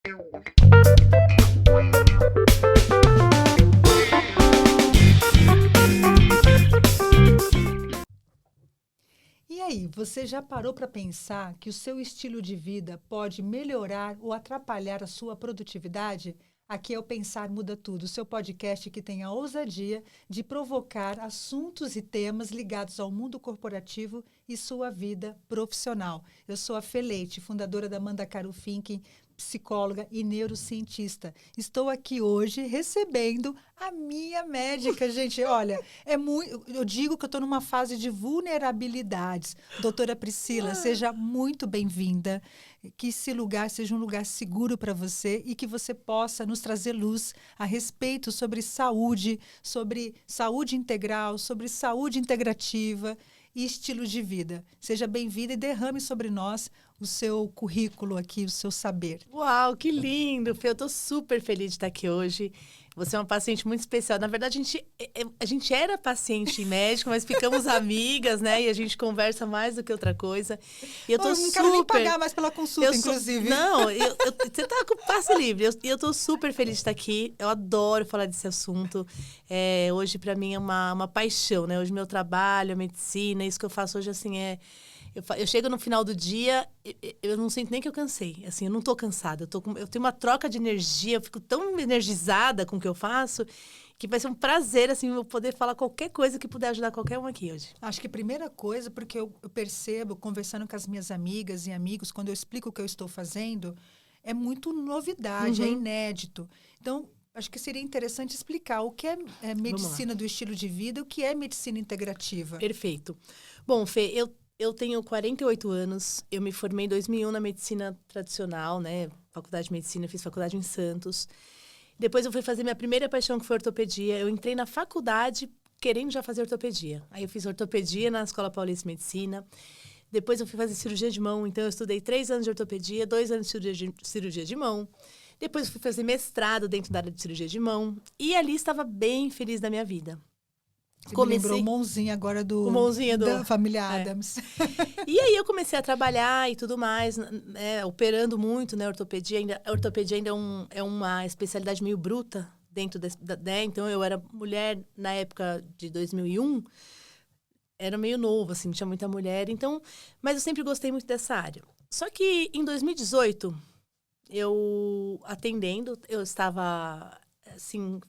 E aí, você já parou para pensar que o seu estilo de vida pode melhorar ou atrapalhar a sua produtividade? Aqui é o Pensar Muda Tudo, o seu podcast que tem a ousadia de provocar assuntos e temas ligados ao mundo corporativo e sua vida profissional. Eu sou a Fê Leite, fundadora da Mandacaru Thinking, psicóloga e neurocientista. Estou aqui hoje recebendo a minha médica, gente. Olha, eu digo que eu estou numa fase de vulnerabilidades. Doutora Priscila, seja muito bem-vinda. Que esse lugar seja um lugar seguro para você e que você possa nos trazer luz a respeito sobre saúde integral, sobre saúde integrativa e estilo de vida. Seja bem-vinda e derrame sobre nós o seu currículo aqui, o seu saber. Uau, que lindo, Fê. Eu tô super feliz de estar aqui hoje. Você é uma paciente muito especial. Na verdade, a gente era paciente médico, mas ficamos amigas, né? E a gente conversa mais do que outra coisa. E eu tô não quero nem pagar mais pela consulta, inclusive. Você tá com passe livre. E eu tô super feliz de estar aqui. Eu adoro falar desse assunto. Hoje, para mim, é uma paixão, né? Hoje, meu trabalho, a medicina, isso que eu faço hoje, assim, Eu chego no final do dia, eu não sinto nem que eu cansei. Assim, eu não tô cansada. Eu tenho uma troca de energia, eu fico tão energizada com o que eu faço, que vai ser um prazer, assim, eu poder falar qualquer coisa que puder ajudar qualquer um aqui hoje. Acho que a primeira coisa, porque eu percebo, conversando com as minhas amigas e amigos, quando eu explico o que eu estou fazendo, é muito novidade, é inédito. Então, acho que seria interessante explicar o que é medicina do estilo de vida e o que é medicina integrativa. Perfeito. Bom, Fê, eu tenho 48 anos, eu me formei em 2001 na medicina tradicional, né? Faculdade de medicina, fiz faculdade em Santos. Depois eu fui fazer minha primeira paixão, que foi ortopedia. Eu entrei na faculdade querendo já fazer ortopedia. Aí eu fiz ortopedia na Escola Paulista de Medicina. Depois eu fui fazer cirurgia de mão, então eu estudei 3 anos de ortopedia, 2 anos de cirurgia de mão. Depois eu fui fazer mestrado dentro da área de cirurgia de mão. E ali estava bem feliz da minha vida. Você me lembrou o Mãozinha agora da família Adams. E aí eu comecei a trabalhar e tudo mais, operando muito, né? A ortopedia ainda é uma especialidade meio bruta dentro né? Então, eu era mulher na época de 2001, era meio novo, assim, não tinha muita mulher. Então, mas eu sempre gostei muito dessa área. Só que em 2018, eu estava, assim...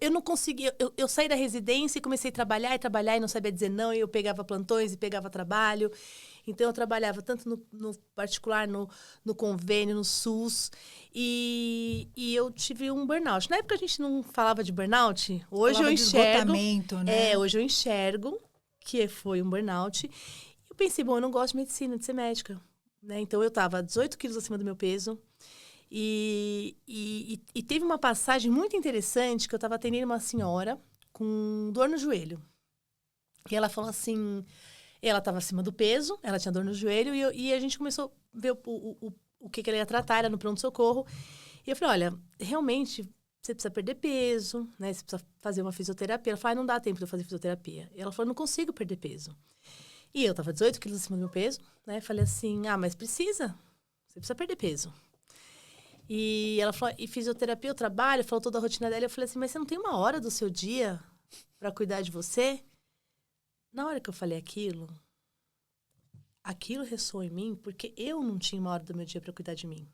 Eu não conseguia... Eu saí da residência e comecei a trabalhar e não sabia dizer não. E eu pegava plantões e pegava trabalho. Então, eu trabalhava tanto no particular, no convênio, no SUS. E eu tive um burnout. Na época, a gente não falava de burnout. Hoje eu enxergo... né? Hoje eu enxergo que foi um burnout. E eu pensei, bom, eu não gosto de medicina, de ser médica. Né? Então, eu estava 18 quilos acima do meu peso. E teve uma passagem muito interessante que eu estava atendendo uma senhora com dor no joelho. E ela falou assim, ela estava acima do peso, ela tinha dor no joelho, e a gente começou a ver o que ela ia tratar, era no pronto-socorro. E eu falei, olha, realmente, você precisa perder peso, né? Você precisa fazer uma fisioterapia. Ela falou, não dá tempo de eu fazer fisioterapia. E ela falou, não consigo perder peso. E eu estava 18 quilos acima do meu peso, né? Falei assim, mas precisa, você precisa perder peso. E ela falou, e fisioterapia, eu trabalho, falou toda a rotina dela. Eu falei assim, mas você não tem uma hora do seu dia para cuidar de você? Na hora que eu falei aquilo ressoou em mim, porque eu não tinha uma hora do meu dia para cuidar de mim.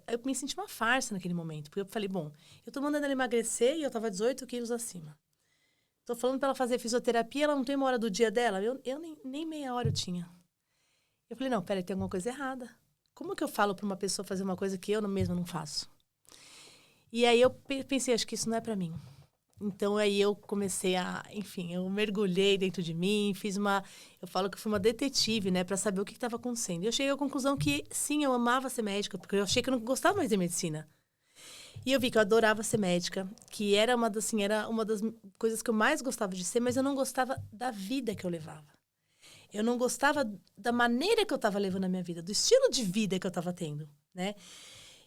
Eu me senti uma farsa naquele momento, porque eu falei, bom, eu tô mandando ela emagrecer e eu tava 18 quilos acima. Tô falando para ela fazer fisioterapia, ela não tem uma hora do dia dela? Eu nem meia hora eu tinha. Eu falei, não, peraí, tem alguma coisa errada. Como que eu falo para uma pessoa fazer uma coisa que eu mesma não faço? E aí eu pensei, acho que isso não é para mim. Então aí eu comecei eu mergulhei dentro de mim, eu falo que eu fui uma detetive, né, para saber o que estava acontecendo. E eu cheguei à conclusão que sim, eu amava ser médica, porque eu achei que eu não gostava mais de medicina. E eu vi que eu adorava ser médica, que era uma das coisas que eu mais gostava de ser, mas eu não gostava da vida que eu levava. Eu não gostava da maneira que eu estava levando a minha vida, do estilo de vida que eu estava tendo, né?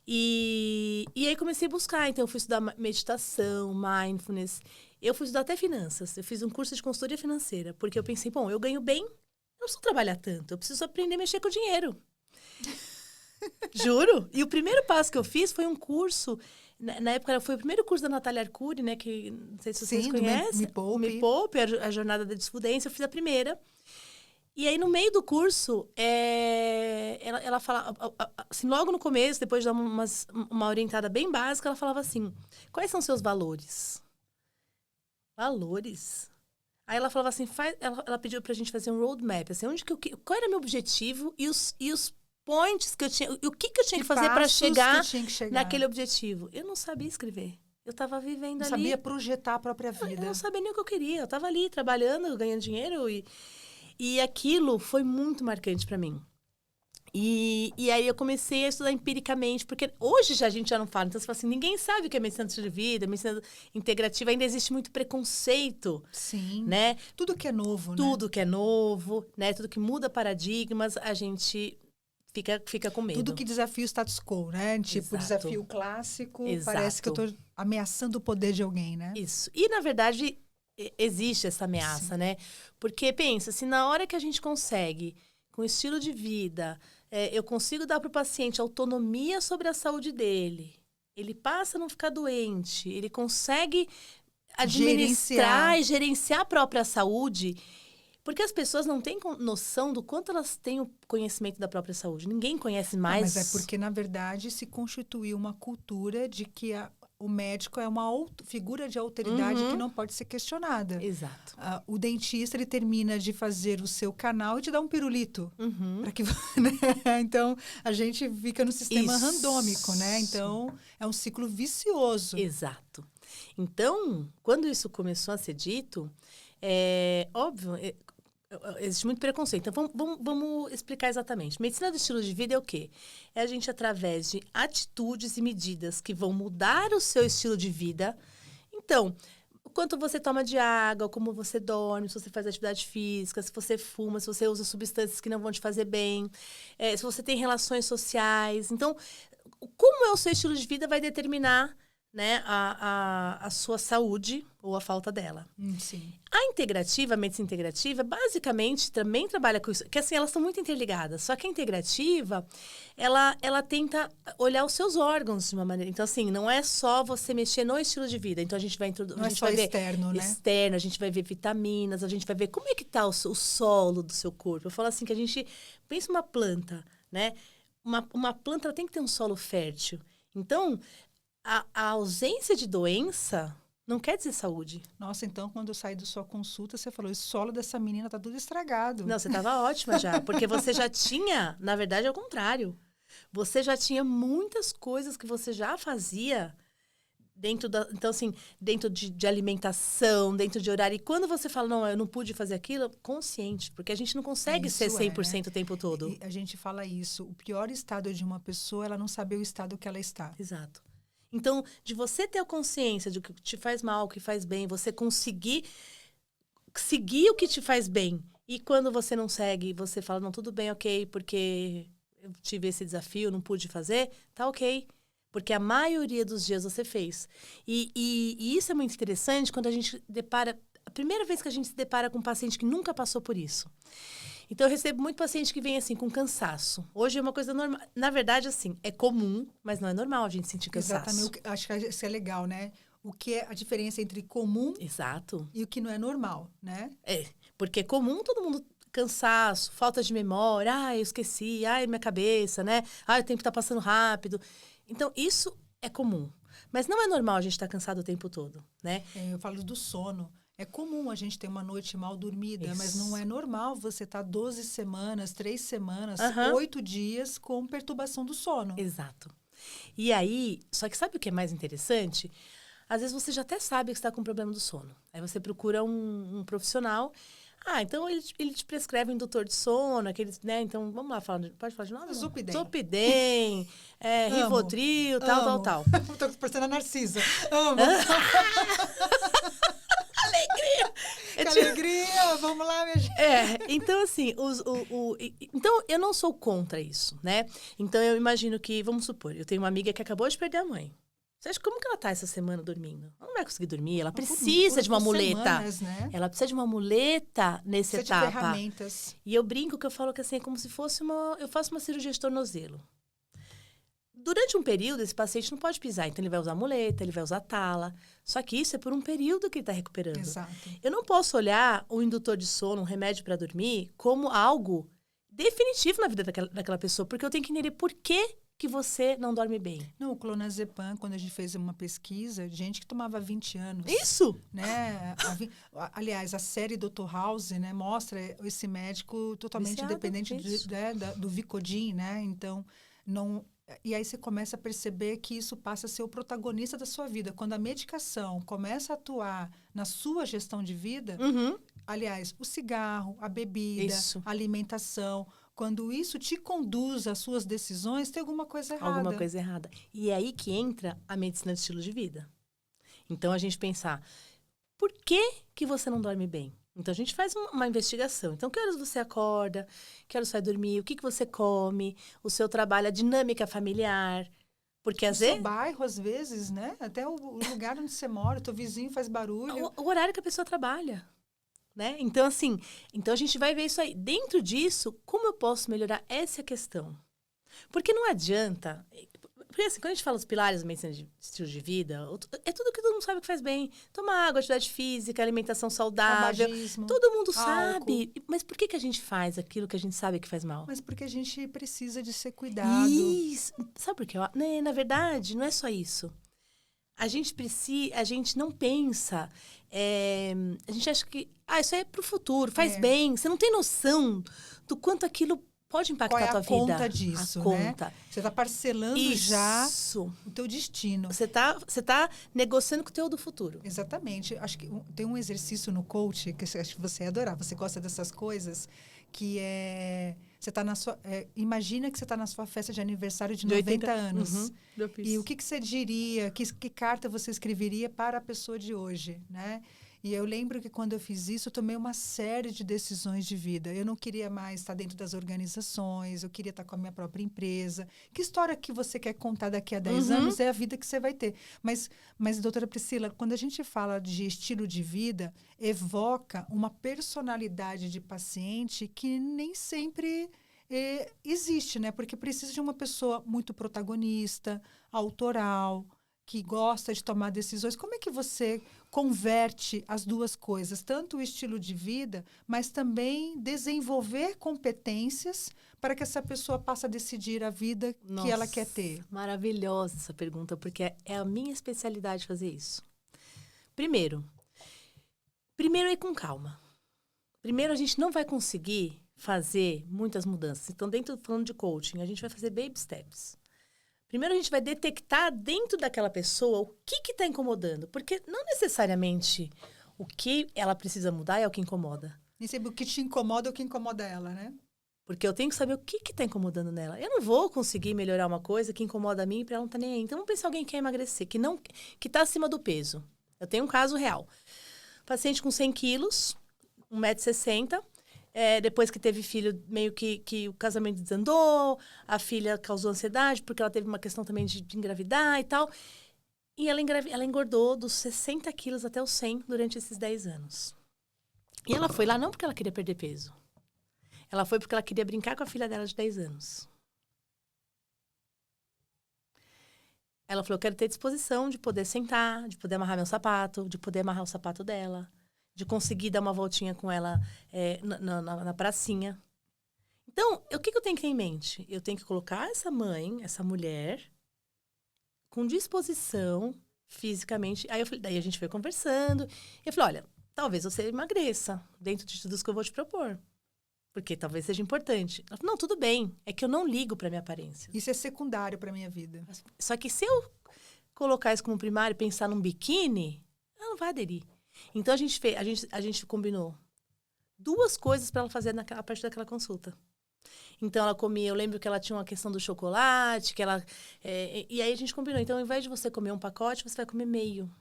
E aí comecei a buscar. Então, eu fui estudar meditação, mindfulness. Eu fui estudar até finanças. Eu fiz um curso de consultoria financeira, porque eu pensei, bom, eu ganho bem, eu não preciso trabalhar tanto, eu preciso aprender a mexer com o dinheiro. Juro. E o primeiro passo que eu fiz foi um curso. Na época, foi o primeiro curso da Natália Arcuri, né? Que não sei se vocês Sim, conhecem. Me Poupe. Me Poupe, a jornada da desfudência. Eu fiz a primeira. E aí, no meio do curso, ela fala... Assim, logo no começo, depois de dar uma orientada bem básica, ela falava assim, quais são seus valores? Valores? Aí ela falava assim, ela pediu pra gente fazer um roadmap, assim, qual era meu objetivo e os points que eu tinha, o que eu tinha que fazer para chegar naquele objetivo. Eu não sabia escrever. Eu estava vivendo ali. Não sabia projetar a própria vida. Eu não sabia nem o que eu queria. Eu estava ali trabalhando, ganhando dinheiro e aquilo foi muito marcante para mim. E aí eu comecei a estudar empiricamente, porque hoje a gente já não fala. Então, você fala assim, ninguém sabe o que é medicina de estilo de vida, medicina integrativa. Ainda existe muito preconceito. Sim. Né? Tudo que é novo, Tudo que é novo, né? Tudo que muda paradigmas, a gente fica com medo. Tudo que desafia o status quo, né? Tipo, Exato. Desafio clássico. Exato. Parece que eu tô ameaçando o poder de alguém, né? Isso. E, na verdade, existe essa ameaça, né? Porque, pensa, se na hora que a gente consegue, com estilo de vida... eu consigo dar para o paciente autonomia sobre a saúde dele. Ele passa a não ficar doente. Ele consegue administrar e gerenciar a própria saúde. Porque as pessoas não têm noção do quanto elas têm o conhecimento da própria saúde. Ninguém conhece mais. Mas é porque, na verdade, se constituiu uma cultura de que o médico é uma figura de autoridade que não pode ser questionada. Exato. O dentista, ele termina de fazer o seu canal e te dá um pirulito. Pra que, né? Então, a gente fica no sistema randômico, né? Então, é um ciclo vicioso. Exato. Então, quando isso começou a ser dito, óbvio... existe muito preconceito. Então, vamos explicar exatamente. Medicina do estilo de vida é o quê? É a gente, através de atitudes e medidas que vão mudar o seu estilo de vida. Então, o quanto você toma de água, como você dorme, se você faz atividade física, se você fuma, se você usa substâncias que não vão te fazer bem, se você tem relações sociais. Então, como é o seu estilo de vida vai determinar, né, a sua saúde ou a falta dela. Sim. A medicina integrativa, basicamente, também trabalha com isso. Que, assim, elas estão muito interligadas. Só que a integrativa, ela tenta olhar os seus órgãos de uma maneira... Então, assim, não é só você mexer no estilo de vida. Então, a gente vai introduzir... Não é só externo, né? Externo, a gente vai ver vitaminas, a gente vai ver como é que está o solo do seu corpo. Eu falo assim, que a gente... Pensa uma planta, né? Uma planta, ela tem que ter um solo fértil. Então... A ausência de doença não quer dizer saúde. Nossa, então, quando eu saí da sua consulta, você falou, o solo dessa menina tá tudo estragado. Não, você estava ótima já, porque você já tinha, na verdade, é o contrário. Você já tinha muitas coisas que você já fazia então, assim, dentro de alimentação, dentro de horário. E quando você fala, não, eu não pude fazer aquilo, consciente, porque a gente não consegue ser 100% o tempo todo. E a gente fala isso, o pior estado de uma pessoa, ela não saber o estado que ela está. Exato. Então, de você ter a consciência de o que te faz mal, o que faz bem, você conseguir seguir o que te faz bem. E quando você não segue, você fala, não, tudo bem, ok, porque eu tive esse desafio, não pude fazer, tá ok. Porque a maioria dos dias você fez. E isso é muito interessante quando a gente depara... A primeira vez que a gente se depara com um paciente que nunca passou por isso. Então, eu recebo muito paciente que vem, assim, com cansaço. Hoje é uma coisa normal. Na verdade, assim, é comum, mas não é normal a gente sentir cansaço. Exatamente. Acho que isso é legal, né? O que é a diferença entre comum e o que não é normal, né? Porque comum, todo mundo... Cansaço, falta de memória. Eu esqueci. Minha cabeça, né? O tempo tá passando rápido. Então, isso é comum. Mas não é normal a gente estar cansado o tempo todo, né? Eu falo do sono. É comum a gente ter uma noite mal dormida, mas não é normal você estar 12 semanas, 3 semanas, 8 dias com perturbação do sono. Exato. E aí, só que sabe o que é mais interessante? Às vezes você já até sabe que está com problema do sono. Aí você procura um profissional. Então ele te prescreve um indutor de sono, aqueles, né? Então, vamos lá, pode falar de nome? Zolpidem, Rivotril, tal. Tô parecendo a Narcisa. Amo. Alegria! Alegria! Vamos lá, minha gente. Então, assim, então, eu não sou contra isso, né? Então, eu imagino que, vamos supor, eu tenho uma amiga que acabou de perder a mãe. Você acha como que ela tá essa semana dormindo? Ela não vai conseguir dormir, ela precisa de uma muleta. Semanas, né? Ela precisa de uma muleta nessa etapa. De ferramentas. E eu brinco que eu falo que assim, é como se fosse eu faço uma cirurgia de tornozelo. Durante um período, esse paciente não pode pisar. Então, ele vai usar muleta, ele vai usar tala. Só que isso é por um período que ele está recuperando. Exato. Eu não posso olhar o indutor de sono, um remédio para dormir, como algo definitivo na vida daquela pessoa. Porque eu tenho que entender por que você não dorme bem. Não, o clonazepam, quando a gente fez uma pesquisa, gente que tomava 20 anos. Isso! Né? Aliás, a série Dr. House, né, mostra esse médico totalmente Viciado, dependente do Vicodin, né? Então, não... E aí você começa a perceber que isso passa a ser o protagonista da sua vida. Quando a medicação começa a atuar na sua gestão de vida, aliás, o cigarro, a bebida, a alimentação, quando isso te conduz às suas decisões, tem alguma coisa errada. Alguma coisa errada. E é aí que entra a medicina de estilo de vida. Então, a gente pensar, por que você não dorme bem? Então, a gente faz uma investigação. Então, que horas você acorda? Que horas você vai dormir? O que você come? O seu trabalho, a dinâmica familiar. Porque às vezes... O seu bairro, às vezes, né? Até o lugar onde você mora, o teu vizinho faz barulho. O horário que a pessoa trabalha. Né? Então, assim, a gente vai ver isso aí. Dentro disso, como eu posso melhorar essa questão? Porque não adianta... Porque, assim, quando a gente fala dos pilares da medicina de estilo de vida, é tudo que todo mundo sabe que faz bem. Tomar água, atividade física, alimentação saudável. Tabagismo, todo mundo álcool. Sabe. Mas por que a gente faz aquilo que a gente sabe que faz mal? Mas porque a gente precisa de ser cuidado. Isso. Sabe por quê? Na verdade, não é só isso. A gente não pensa... a gente acha que... isso aí é pro futuro, faz bem. Você não tem noção do quanto aquilo pode impactar a tua vida. Qual é a conta disso, né? Você está parcelando já o teu destino. Você tá negociando com o teu do futuro. Exatamente. Acho que tem um exercício no coach que acho que você ia adorar. Você gosta dessas coisas, que é... Você tá na sua... imagina que você está na sua festa de aniversário de 90 anos. E o que você diria, que carta você escreveria para a pessoa de hoje, né? E eu lembro que quando eu fiz isso, eu tomei uma série de decisões de vida. Eu não queria mais estar dentro das organizações, eu queria estar com a minha própria empresa. Que história que você quer contar daqui a 10 anos é a vida que você vai ter. Mas, doutora Priscila, quando a gente fala de estilo de vida, evoca uma personalidade de paciente que nem sempre existe, né? Porque precisa de uma pessoa muito protagonista, autoral, que gosta de tomar decisões. Como é que você converte as duas coisas? Tanto o estilo de vida, mas também desenvolver competências para que essa pessoa possa decidir a vida que ela quer ter. Maravilhosa essa pergunta, porque é a minha especialidade fazer isso. Primeiro é ir com calma. Primeiro, a gente não vai conseguir fazer muitas mudanças. Então, falando de coaching, a gente vai fazer baby steps. Primeiro, a gente vai detectar dentro daquela pessoa o que está incomodando. Porque não necessariamente o que ela precisa mudar é o que incomoda. Nem sempre o que te incomoda é o que incomoda ela, né? Porque eu tenho que saber o que está incomodando nela. Eu não vou conseguir melhorar uma coisa que incomoda a mim para ela não estar nem aí. Então, vamos pensar em alguém que quer emagrecer, que está acima do peso. Eu tenho um caso real. Paciente com 100 quilos, 1,60 m. Depois que teve filho, meio que o casamento desandou, a filha causou ansiedade, porque ela teve uma questão também de engravidar e tal. E ela engordou dos 60 quilos até os 100 durante esses 10 anos. E ela foi lá não porque ela queria perder peso. Ela foi porque ela queria brincar com a filha dela de 10 anos. Ela falou, eu quero ter disposição de poder sentar, de poder amarrar meu sapato, de poder amarrar o sapato dela, de conseguir dar uma voltinha com ela na pracinha. Então, o que eu tenho que ter em mente? Eu tenho que colocar essa mãe, essa mulher, com disposição fisicamente. Daí a gente foi conversando. E eu falei, olha, talvez você emagreça dentro de tudo isso que eu vou te propor. Porque talvez seja importante. Ela falou, não, tudo bem. É que eu não ligo para minha aparência. Isso é secundário para minha vida. Só que se eu colocar isso como primário e pensar num biquíni, ela não vai aderir. Então, a gente combinou 2 coisas para ela fazer a partir daquela consulta. Então, ela comia... Eu lembro que ela tinha uma questão do chocolate, que ela... e aí, a gente combinou. Então, ao invés de você comer um pacote, você vai comer meio.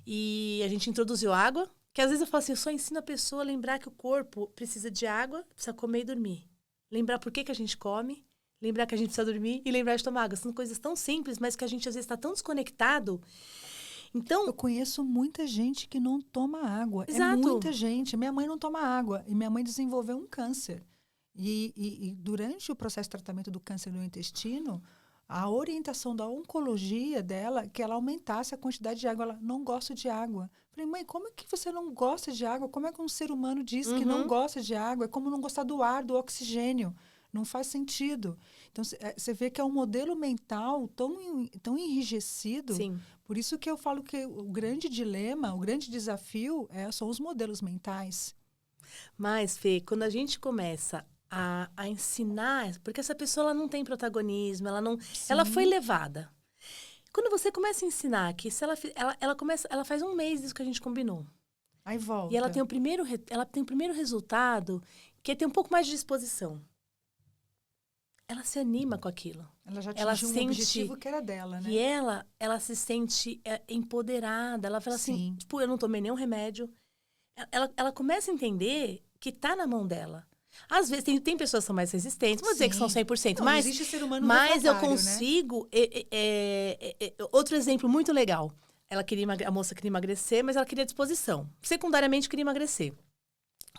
E a gente introduziu água, que às vezes eu falo assim, eu só ensino a pessoa a lembrar que o corpo precisa de água, precisa comer e dormir. Lembrar por que a gente come, lembrar que a gente precisa dormir e lembrar de tomar água. São coisas tão simples, mas que a gente, às vezes, está tão desconectado. Então, eu conheço muita gente que não toma água. Exato. É muita gente. Minha mãe não toma água. E minha mãe desenvolveu um câncer. E durante o processo de tratamento do câncer no intestino, a orientação da oncologia dela que ela aumentasse a quantidade de água. Ela não gosta de água. Falei, mãe, como é que você não gosta de água? Como é que um ser humano diz que não gosta de água? É como não gostar do ar, do oxigênio. Não faz sentido. Então, você vê que é um modelo mental tão enrijecido. Sim. Por isso que eu falo que o grande dilema, o grande desafio são os modelos mentais. Mas, Fê, quando a gente começa a ensinar, porque essa pessoa ela não tem protagonismo, ela foi levada. Quando você começa a ensinar que se ela faz um mês disso que a gente combinou. Aí volta. E ela tem o primeiro resultado, que é ter um pouco mais de disposição. Ela se anima com aquilo. Ela já atingiu um objetivo que era dela, né? E ela se sente empoderada. Ela fala assim, tipo, eu não tomei nenhum remédio. Ela começa a entender que tá na mão dela. Às vezes, tem pessoas que são mais resistentes, vou dizer que são 100%, não, mas existe ser humano mas eu refratário, consigo... outro exemplo muito legal. A moça queria emagrecer, mas ela queria disposição. Secundariamente, queria emagrecer.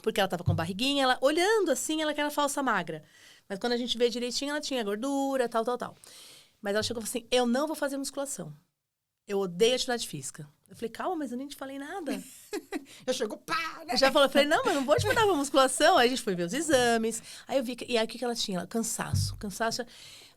Porque ela tava com barriguinha, ela olhando assim, ela era falsa magra. Mas quando a gente vê direitinho, ela tinha gordura, tal. Mas ela chegou e falou assim, eu não vou fazer musculação. Eu odeio atividade física. Eu falei, calma, mas eu nem te falei nada. Eu chego, pá, né? Eu já falei, não, mas não vou te mandar pra musculação. Aí a gente foi ver os exames. Aí eu vi e aí o que ela tinha? Cansaço.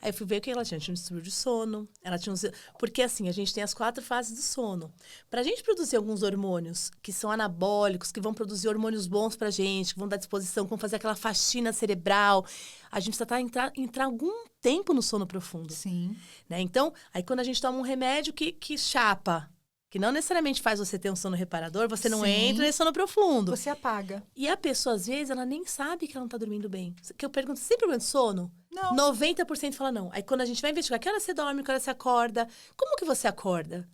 Aí eu fui ver o que ela tinha. Tinha um distúrbio de sono. Ela tinha porque assim, a gente tem as 4 fases do sono. Pra gente produzir alguns hormônios que são anabólicos, que vão produzir hormônios bons pra gente, que vão dar disposição, que vão fazer aquela faxina cerebral, a gente precisa entrar algum tempo no sono profundo. Sim. Né? Então, aí quando a gente toma um remédio que chapa, que não necessariamente faz você ter um sono reparador, você não entra nesse sono profundo. Você apaga. E a pessoa, às vezes, ela nem sabe que ela não tá dormindo bem. Que eu pergunto, você tem problema de sono? Não. 90% fala não. Aí quando a gente vai investigar, que hora você dorme, que hora você acorda? Como que você acorda?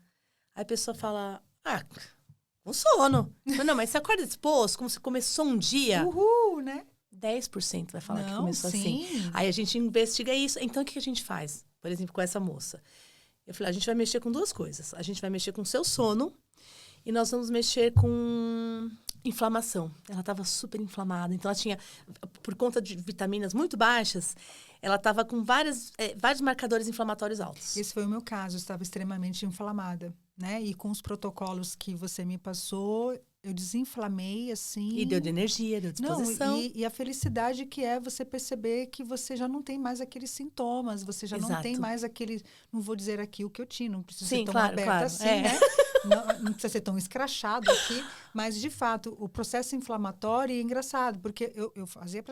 Aí a pessoa fala, com sono. Não, mas você acorda disposto, como se começou um dia. Uhul, né? 10% vai falar que Não, começou sim. assim. Aí a gente investiga isso. Então, o que a gente faz? Por exemplo, com essa moça. Eu falei, a gente vai mexer com 2 coisas. A gente vai mexer com o seu sono e nós vamos mexer com inflamação. Ela estava super inflamada. Então, ela tinha, por conta de vitaminas muito baixas, ela estava com vários marcadores inflamatórios altos. Esse foi o meu caso. Eu estava extremamente inflamada, né? E com os protocolos que você me passou, eu desinflamei, assim... E deu de energia, deu disposição. Não, e a felicidade que é você perceber que você já não tem mais aqueles sintomas, você já não tem mais aquele... Não vou dizer aqui o que eu tinha, não precisa ser tão aberto assim, né? Não precisa ser tão escrachado aqui, mas, de fato, o processo inflamatório é engraçado, porque eu fazia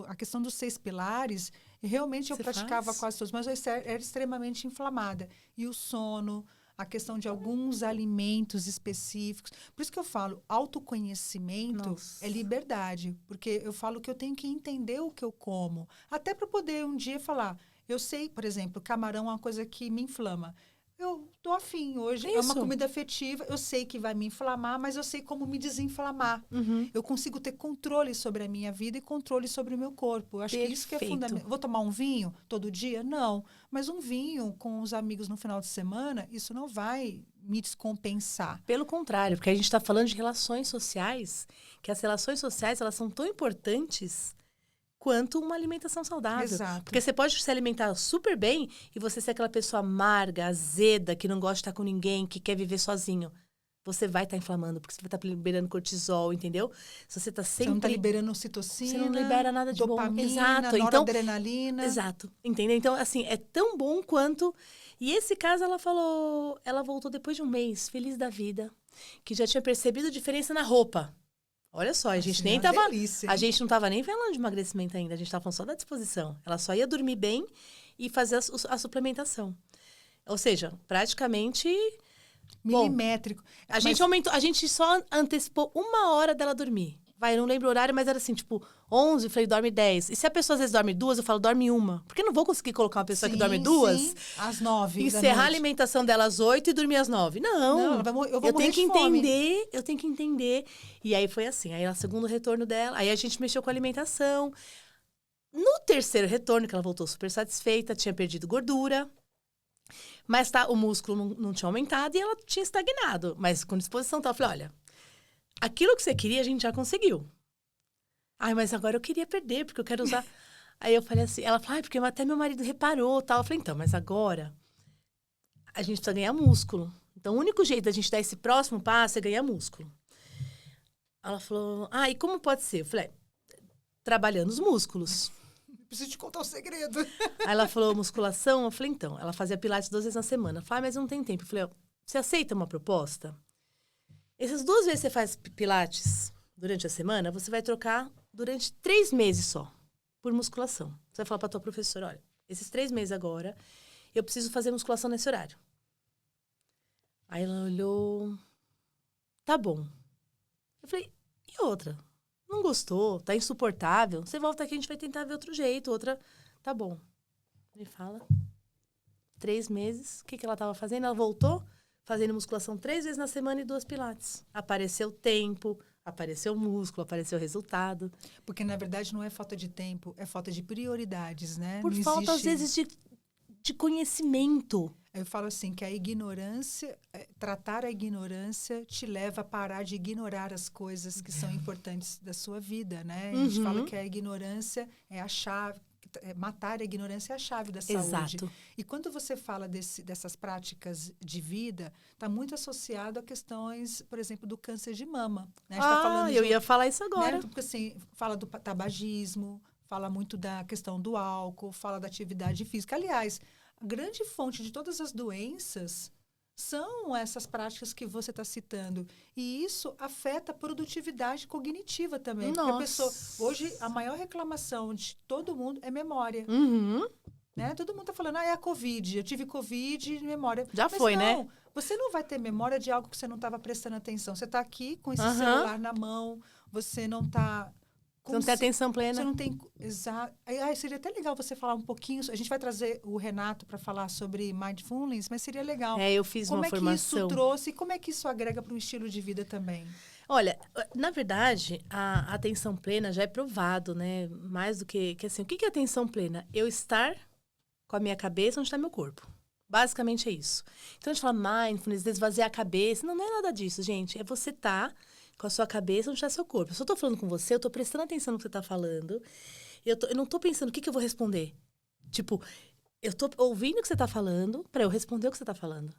a questão dos 6 pilares, e realmente eu praticava quase todos, mas eu era extremamente inflamada. E o sono... a questão de alguns alimentos específicos. Por isso que eu falo, autoconhecimento é liberdade. Porque eu falo que eu tenho que entender o que eu como. Até para poder um dia falar, eu sei, por exemplo, camarão é uma coisa que me inflama. Eu tô afim hoje, é uma comida afetiva, eu sei que vai me inflamar, mas eu sei como me desinflamar. Eu consigo ter controle sobre a minha vida e controle sobre o meu corpo. Eu acho que isso que é fundamental. Vou tomar um vinho todo dia? Não. Mas um vinho com os amigos no final de semana, isso não vai me descompensar. Pelo contrário, porque a gente está falando de relações sociais, que as relações sociais, elas são tão importantes quanto uma alimentação saudável. Exato. Porque você pode se alimentar super bem e você ser aquela pessoa amarga, azeda, que não gosta de estar com ninguém, que quer viver sozinho. Você vai estar inflamando, porque você vai estar liberando cortisol, entendeu? Se você está sempre... Você não está liberando ocitocina, você não libera nada de dopamina, bom. Exato. Noradrenalina. Exato. Entendeu? Então, assim, é tão bom quanto... E esse caso, ela falou... Ela voltou depois de um mês, feliz da vida, que já tinha percebido diferença na roupa. Olha só, a gente nem tava... delícia, a gente não tava nem falando de emagrecimento ainda, a gente tava falando só da disposição. Ela só ia dormir bem e fazer a suplementação. Ou seja, praticamente... milimétrico. Bom, a gente só antecipou 1 hora dela dormir. Eu não lembro o horário, mas era assim, tipo, 11, eu falei, dorme 10. E se a pessoa às vezes dorme 2, eu falo, dorme 1. Porque eu não vou conseguir colocar uma pessoa que dorme 2. Sim, às 9. Encerrar a alimentação dela às 8 e dormir às 9. Não, eu tenho que entender, eu tenho que entender. E aí foi assim, aí o segundo retorno dela, aí a gente mexeu com a alimentação. No terceiro retorno, que ela voltou super satisfeita, tinha perdido gordura. Mas o músculo não tinha aumentado e ela tinha estagnado. Mas com disposição, eu falei, olha, aquilo que você queria, a gente já conseguiu. Ai, mas agora eu queria perder, porque eu quero usar... Aí eu falei assim, ela falou, porque até meu marido reparou, tal. Eu falei, então, mas agora a gente precisa ganhar músculo. Então, o único jeito da gente dar esse próximo passo é ganhar músculo. Ela falou, e como pode ser? Eu falei, trabalhando os músculos. Preciso te contar o segredo. Aí ela falou, musculação? Eu falei, então, ela fazia pilates 2 vezes na semana. Eu falei, mas não tem tempo. Eu falei, você aceita uma proposta? Essas 2 vezes que você faz pilates durante a semana, você vai trocar durante 3 meses só, por musculação. Você vai falar pra tua professora, olha, esses 3 meses agora, eu preciso fazer musculação nesse horário. Aí ela olhou, tá bom. Eu falei, e outra? Não gostou, tá insuportável, você volta aqui, a gente vai tentar ver outro jeito, outra, tá bom. Me fala, 3 meses, o que ela tava fazendo? Ela voltou fazendo musculação 3 vezes na semana e 2 pilates. Apareceu tempo, apareceu músculo, apareceu resultado. Porque, na verdade, não é falta de tempo, é falta de prioridades, né? Por não falta, às vezes, de conhecimento. Eu falo assim, que a ignorância, tratar a ignorância te leva a parar de ignorar as coisas que são importantes da sua vida, né? A gente fala que a ignorância é a chave, matar a ignorância é a chave da saúde. Exato. E quando você fala dessas práticas de vida, está muito associado a questões, por exemplo, do câncer de mama. Né? A gente tá falando Eu ia falar isso agora. Né? Porque assim, fala do tabagismo, fala muito da questão do álcool, fala da atividade física. Aliás, a grande fonte de todas as doenças são essas práticas que você está citando. E isso afeta a produtividade cognitiva também. Nossa. Porque a pessoa, hoje, a maior reclamação de todo mundo é memória. Né? Todo mundo está falando, é a Covid, eu tive Covid, memória. Já foi, não, né? Você não vai ter memória de algo que você não estava prestando atenção. Você está aqui com esse celular na mão, você não está... Você não tem atenção plena. Você não tem... Exato. Seria até legal você falar um pouquinho... A gente vai trazer o Renato para falar sobre mindfulness, mas seria legal. Eu fiz uma formação. Como é que isso trouxe e como é que isso agrega para um estilo de vida também? Olha, na verdade, a atenção plena já é provado, né? Mais do que assim, o que é atenção plena? Eu estar com a minha cabeça onde está meu corpo. Basicamente é isso. Então, a gente fala mindfulness, esvaziar a cabeça. Não é nada disso, gente. É você estar com a sua cabeça onde está seu corpo. Se eu estou falando com você, eu estou prestando atenção no que você está falando. Eu não estou pensando o que eu vou responder. Tipo, eu estou ouvindo o que você está falando para eu responder o que você está falando.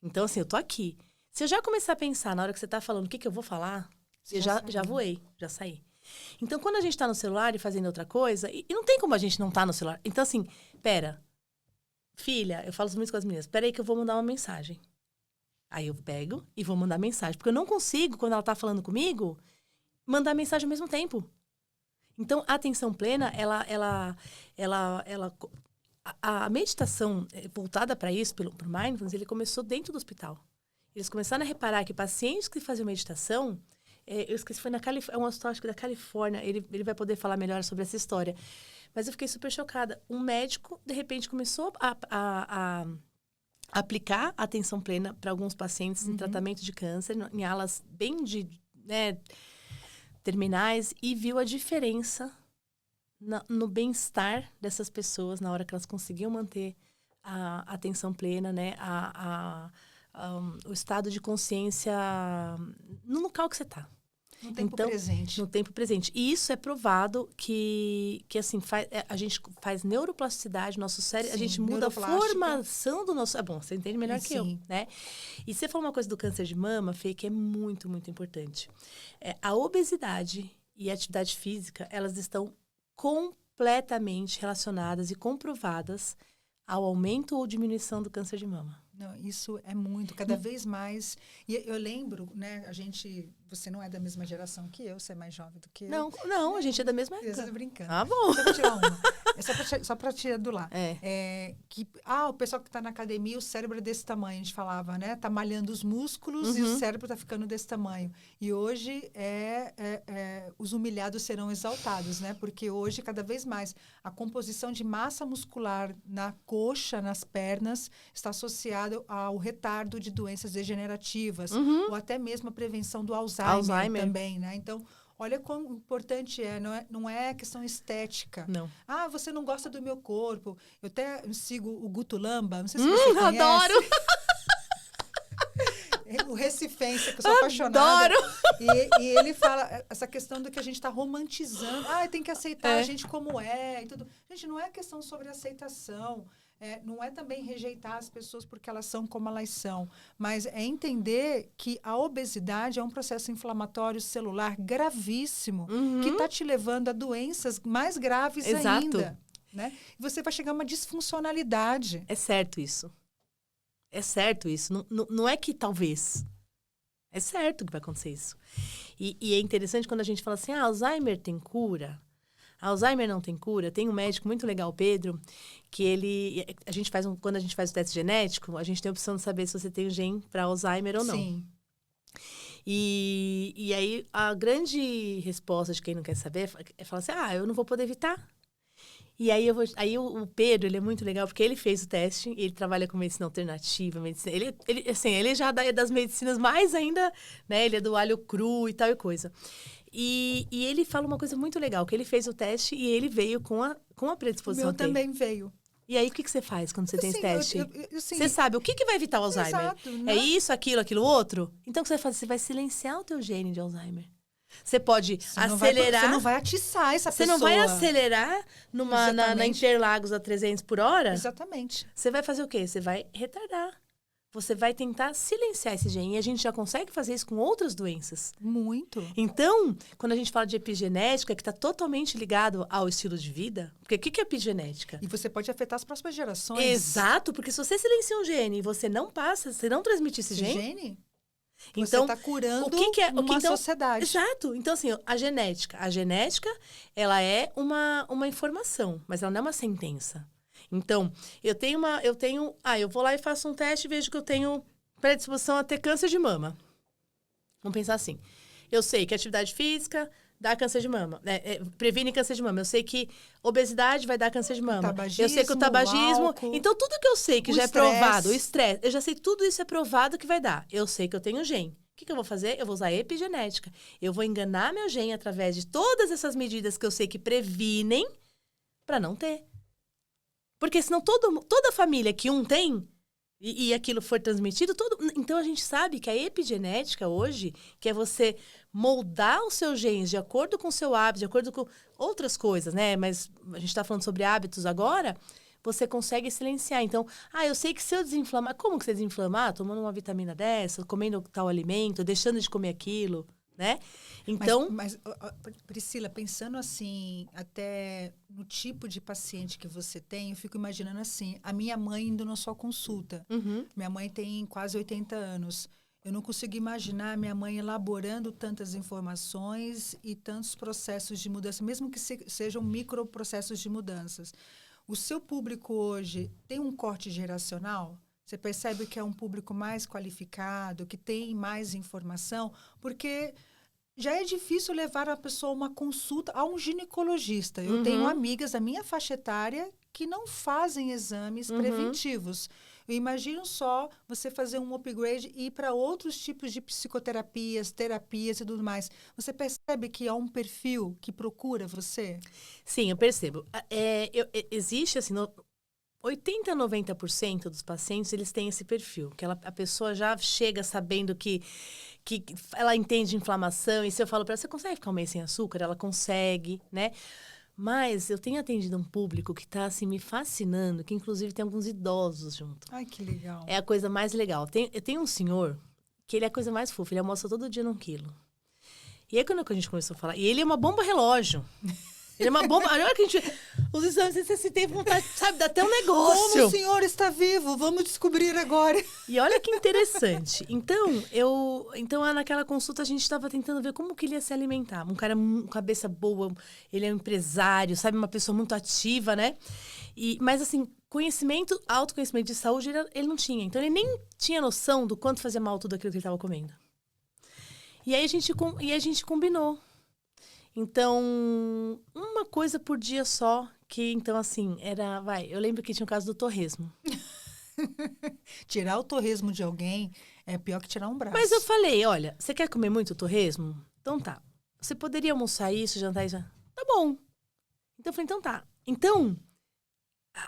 Então, assim, eu estou aqui. Se eu já começar a pensar na hora que você está falando o que eu vou falar, eu já voei, já saí. Então, quando a gente está no celular e fazendo outra coisa, e não tem como a gente não estar no celular. Então, assim, filha, eu falo muito com as meninas, aí que eu vou mandar uma mensagem. Aí eu pego e vou mandar mensagem. Porque eu não consigo, quando ela tá falando comigo, mandar mensagem ao mesmo tempo. Então, a atenção plena, a meditação voltada para isso, pro mindfulness, ele começou dentro do hospital. Eles começaram a reparar que pacientes que faziam meditação, eu esqueci, foi na Califórnia, é um hospital, acho que da Califórnia, ele vai poder falar melhor sobre essa história. Mas eu fiquei super chocada. Um médico, de repente, começou a aplicar a atenção plena para alguns pacientes em tratamento de câncer, em alas bem terminais, e viu a diferença no bem-estar dessas pessoas na hora que elas conseguiam manter a atenção plena, né? O estado de consciência no local que você está. No tempo presente. No tempo presente. E isso é provado que assim, a gente faz neuroplasticidade, nosso cérebro, a gente muda a formação do nosso... bom, você entende melhor que eu, né? E você falou uma coisa do câncer de mama, Fê, que é muito, muito importante. A obesidade e a atividade física, elas estão completamente relacionadas e comprovadas ao aumento ou diminuição do câncer de mama. Não, isso é muito, cada vez mais. E eu lembro, né, você não é da mesma geração que eu, você é mais jovem do que eu. Não, a gente é da mesma época. Eu tô brincando. Ah, bom. Só pra tirar uma. Só pra tirar do lá. O pessoal que tá na academia, o cérebro é desse tamanho, a gente falava, né? Tá malhando os músculos e o cérebro tá ficando desse tamanho. E hoje os humilhados serão exaltados, né? Porque hoje, cada vez mais, a composição de massa muscular na coxa, nas pernas, está associada ao retardo de doenças degenerativas, ou até mesmo a prevenção do Alzheimer. Também, né? Então, olha quão importante não é questão estética. Não. Você não gosta do meu corpo. Eu até sigo o Guto Lamba, não sei se você conhece. Adoro! o recifense, que eu sou apaixonada. Adoro! E ele fala essa questão do que a gente está romantizando. Tem que aceitar a gente como é e tudo. Gente, não é questão sobre aceitação. Não é também rejeitar as pessoas porque elas são como elas são, mas é entender que a obesidade é um processo inflamatório celular gravíssimo que está te levando a doenças mais graves ainda. Né? E você vai chegar a uma disfuncionalidade. É certo isso. É certo isso. Não é que talvez. É certo que vai acontecer isso. E é interessante quando a gente fala assim, Alzheimer tem cura. Alzheimer não tem cura. Tem um médico muito legal, o Pedro, que ele... quando a gente faz o teste genético, a gente tem a opção de saber se você tem o gene para Alzheimer ou não. Sim. E aí, a grande resposta de quem não quer saber é falar assim, eu não vou poder evitar. E aí, o Pedro, ele é muito legal, porque ele fez o teste, ele trabalha com medicina alternativa, medicina... Ele já é das medicinas mais ainda, né? Ele é do alho cru e tal e coisa. E ele fala uma coisa muito legal, que ele fez o teste e ele veio com a predisposição. O meu também veio. E aí, o que você faz quando você tem esse teste? Você sabe o que vai evitar o Alzheimer? Exato, né? É isso, aquilo, outro? Então, o que você vai fazer? Você vai silenciar o teu gene de Alzheimer. Você pode acelerar... Você não vai atiçar essa pessoa. Você não vai acelerar na Interlagos a 300 por hora? Exatamente. Você vai fazer o quê? Você vai retardar. Você vai tentar silenciar esse gene. E a gente já consegue fazer isso com outras doenças. Muito. Então, quando a gente fala de epigenética, que está totalmente ligado ao estilo de vida... Porque o que é epigenética? E você pode afetar as próximas gerações. Exato, porque se você silencia um gene e você não passa, você não transmite esse gene... Então, você está curando uma sociedade. Exato. Então, assim, a genética, ela é uma informação, mas ela não é uma sentença. Então, eu vou lá e faço um teste e vejo que eu tenho predisposição a ter câncer de mama. Vamos pensar assim. Eu sei que atividade física dá câncer de mama, previne câncer de mama. Eu sei que obesidade vai dar câncer de mama. Eu sei que o tabagismo... álcool, então, tudo que eu sei que já é provado, o estresse, eu já sei tudo isso é provado que vai dar. Eu sei que eu tenho gene. O que eu vou fazer? Eu vou usar epigenética. Eu vou enganar meu gene através de todas essas medidas que eu sei que previnem para não ter. Porque senão toda família que um tem e aquilo for transmitido, então a gente sabe que a epigenética hoje, que é você moldar os seus genes de acordo com o seu hábito, de acordo com outras coisas, né? Mas a gente está falando sobre hábitos agora, você consegue silenciar. Então, eu sei que se eu desinflamar... Como que você desinflamar? Tomando uma vitamina dessa, comendo tal alimento, deixando de comer aquilo, né? Então... Mas Priscila, pensando assim, até no tipo de paciente que você tem, eu fico imaginando assim, a minha mãe indo na sua consulta. Minha mãe tem quase 80 anos. Eu não consigo imaginar minha mãe elaborando tantas informações e tantos processos de mudança, mesmo que sejam microprocessos de mudanças. O seu público hoje tem um corte geracional? Você percebe que é um público mais qualificado, que tem mais informação? Porque já é difícil levar a pessoa a uma consulta a um ginecologista. Eu tenho amigas da minha faixa etária que não fazem exames preventivos. Eu imagino só você fazer um upgrade e ir para outros tipos de psicoterapias, terapias e tudo mais. Você percebe que há um perfil que procura você? Sim, eu percebo. Existe, assim, 80% a 90% dos pacientes, eles têm esse perfil. Que a pessoa já chega sabendo que ela entende inflamação. E se eu falo para ela, você consegue ficar um mês sem açúcar? Ela consegue, né? Mas eu tenho atendido um público que está, assim, me fascinando, que inclusive tem alguns idosos junto. Ai, que legal. É a coisa mais legal. Eu tenho um senhor que ele é a coisa mais fofa, ele almoça todo dia num quilo. E aí, quando a gente começou a falar... E ele é uma bomba relógio. Ele é uma bomba... Olha que a gente... Os exames, você tem vontade, sabe? Dá até um negócio. Como o senhor está vivo? Vamos descobrir agora. E olha que interessante. Então, naquela consulta, a gente estava tentando ver como que ele ia se alimentar. Um cara com cabeça boa, ele é um empresário, sabe? Uma pessoa muito ativa, né? Mas, assim, autoconhecimento de saúde, ele não tinha. Então, ele nem tinha noção do quanto fazia mal tudo aquilo que ele estava comendo. E aí, a gente combinou. Então, uma coisa por dia só, que então, assim, eu lembro que tinha o caso do torresmo. Tirar o torresmo de alguém é pior que tirar um braço. Mas eu falei, olha, você quer comer muito torresmo? Então tá. Você poderia almoçar isso, jantar isso? Tá bom. Então eu falei, então tá. Então,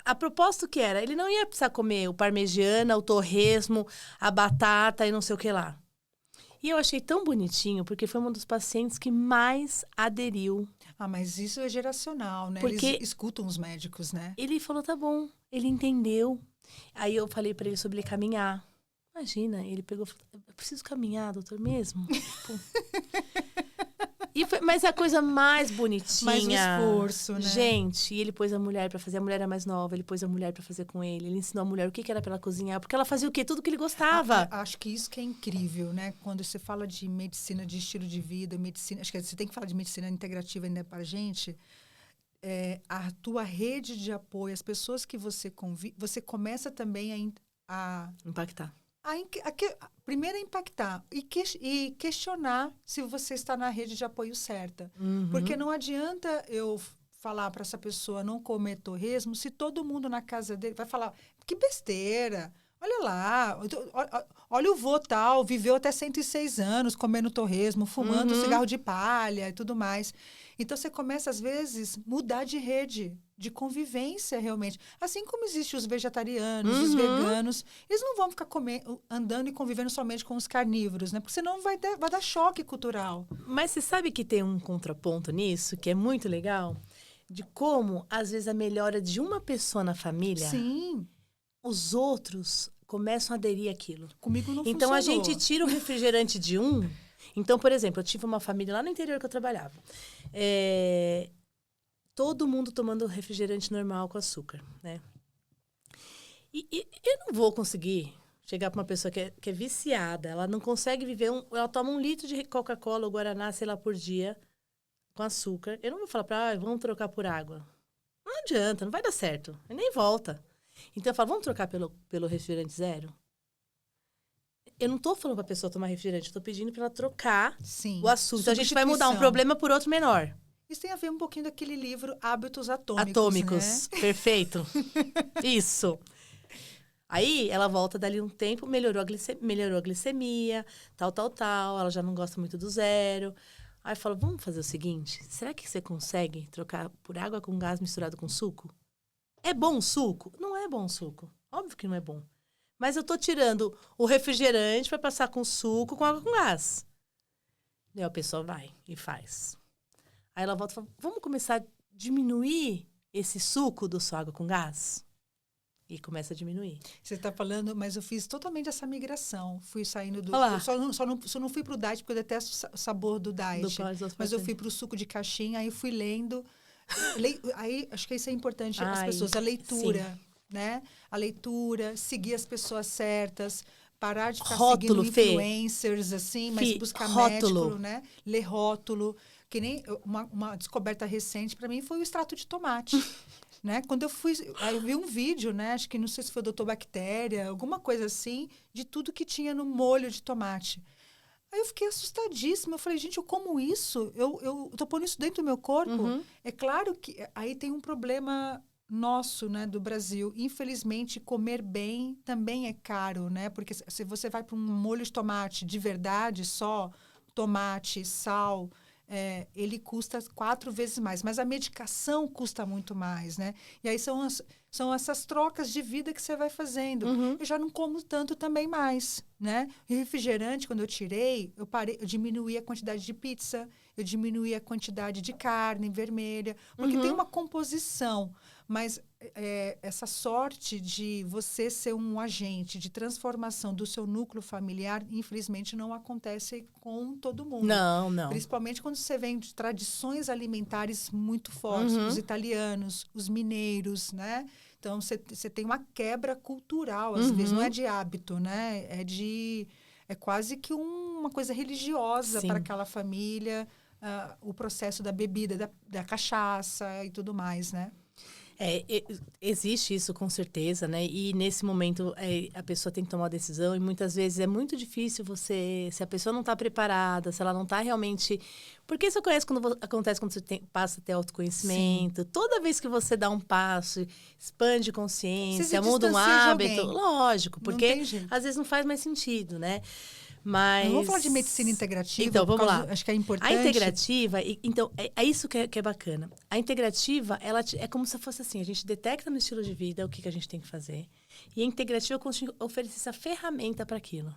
a proposta que era, ele não ia precisar comer o parmegiana, o torresmo, a batata e não sei o que lá. E eu achei tão bonitinho, porque foi um dos pacientes que mais aderiu. Ah, mas isso é geracional, né? Porque eles escutam os médicos, né? ele falou, tá bom, ele entendeu. Aí eu falei pra ele sobre ele caminhar. Imagina, ele pegou e falou, eu preciso caminhar, doutor, mesmo? Tipo... Mas a coisa mais bonitinha. Mais o esforço, né? Gente, e ele pôs a mulher pra fazer. A mulher era mais nova, ele pôs a mulher pra fazer com ele. Ele ensinou a mulher o que era pra ela cozinhar. Porque ela fazia o quê? Tudo que ele gostava. Acho que isso que é incrível, né? Quando você fala de medicina, de estilo de vida, medicina... Acho que você tem que falar de medicina integrativa ainda pra gente. A tua rede de apoio, as pessoas que você convive... Você começa também a impactar. Primeiro é impactar e questionar se você está na rede de apoio certa. Uhum. Porque não adianta eu falar para essa pessoa não comer torresmo se todo mundo na casa dele vai falar, que besteira, olha lá, olha o vô tal, viveu até 106 anos comendo torresmo, fumando cigarro de palha e tudo mais. Então, você começa, às vezes, mudar de rede, de convivência, realmente. Assim como existem os vegetarianos, os veganos, eles não vão ficar andando e convivendo somente com os carnívoros, né? Porque senão vai dar choque cultural. Mas você sabe que tem um contraponto nisso, que é muito legal? De como, às vezes, a melhora de uma pessoa na família... Sim. Os outros começam a aderir àquilo. Comigo não Então, funcionou. a gente tira o refrigerante de um... Então, por exemplo, eu tive uma família lá no interior que eu trabalhava. Todo mundo tomando refrigerante normal com açúcar, né? E eu não vou conseguir chegar para uma pessoa que é viciada. Ela não consegue viver... Ela toma 1 litro de Coca-Cola ou Guaraná, sei lá, por dia, com açúcar. Eu não vou falar para ela, vamos trocar por água. Não adianta, não vai dar certo. Nem volta. Então, eu falo, vamos trocar pelo refrigerante zero? Eu não estou falando para a pessoa tomar refrigerante, eu estou pedindo para ela trocar o açúcar. Então, a gente vai mudar um problema por outro menor. Isso tem a ver um pouquinho daquele livro Hábitos Atômicos, Atômicos, né? Perfeito. Isso. Aí, ela volta dali um tempo, melhorou a glicemia, tal. Ela já não gosta muito do zero. Aí, eu falo, vamos fazer o seguinte, será que você consegue trocar por água com gás misturado com suco? É bom o suco? Não é bom o suco. Óbvio que não é bom. Mas eu tô tirando o refrigerante para passar com suco, com água com gás. Daí a pessoa vai e faz. Aí ela volta e fala, vamos começar a diminuir esse suco do sua água com gás? E começa a diminuir. Você está falando, mas eu fiz totalmente essa migração. Fui saindo do... Olá. Só não fui pro diet, porque eu detesto o sabor do diet. Mas eu fui pro suco de caixinha, aí fui lendo... Aí, acho que isso é importante, as pessoas, a leitura, sim. Né? A leitura, seguir as pessoas certas, parar de ficar seguindo influencers, assim, mas buscar médico, né? Ler rótulo. Que nem uma descoberta recente, para mim, foi o extrato de tomate. Né? Quando eu vi um vídeo, né? Acho que não sei se foi o Dr. Bactéria, alguma coisa assim, de tudo que tinha no molho de tomate. Aí eu fiquei assustadíssima. Eu falei, gente, eu como isso? Eu tô pondo isso dentro do meu corpo? É claro que aí tem um problema nosso, né, do Brasil. Infelizmente, comer bem também é caro, né? Porque se você vai para um molho de tomate de verdade, só tomate, sal, ele custa 4 vezes mais. Mas a medicação custa muito mais, né? E aí são essas trocas de vida que você vai fazendo. Eu já não como tanto também mais, né? E refrigerante, quando eu tirei, eu diminuí a quantidade de pizza, eu diminuí a quantidade de carne vermelha, porque tem uma composição. Mas essa sorte de você ser um agente de transformação do seu núcleo familiar, infelizmente, não acontece com todo mundo. Não. Principalmente quando você vem de tradições alimentares muito fortes, os italianos, os mineiros, né? Então, você tem uma quebra cultural, às vezes, não é de hábito, né? É quase que uma coisa religiosa para aquela família, o processo da bebida, da cachaça e tudo mais, né? Existe isso com certeza, né? E nesse momento a pessoa tem que tomar uma decisão e muitas vezes é muito difícil se a pessoa não está preparada, se ela não está realmente... Porque isso acontece quando você passa a ter autoconhecimento. Sim. Toda vez que você dá um passo, expande consciência, muda um hábito, lógico, porque às vezes não faz mais sentido, né? Mas... Vamos falar de medicina integrativa? Então, vamos lá. Acho que é importante. A integrativa, então, é isso que é bacana. A integrativa, ela é como se fosse assim, a gente detecta no estilo de vida o que a gente tem que fazer. E a integrativa consegue oferecer essa ferramenta para aquilo.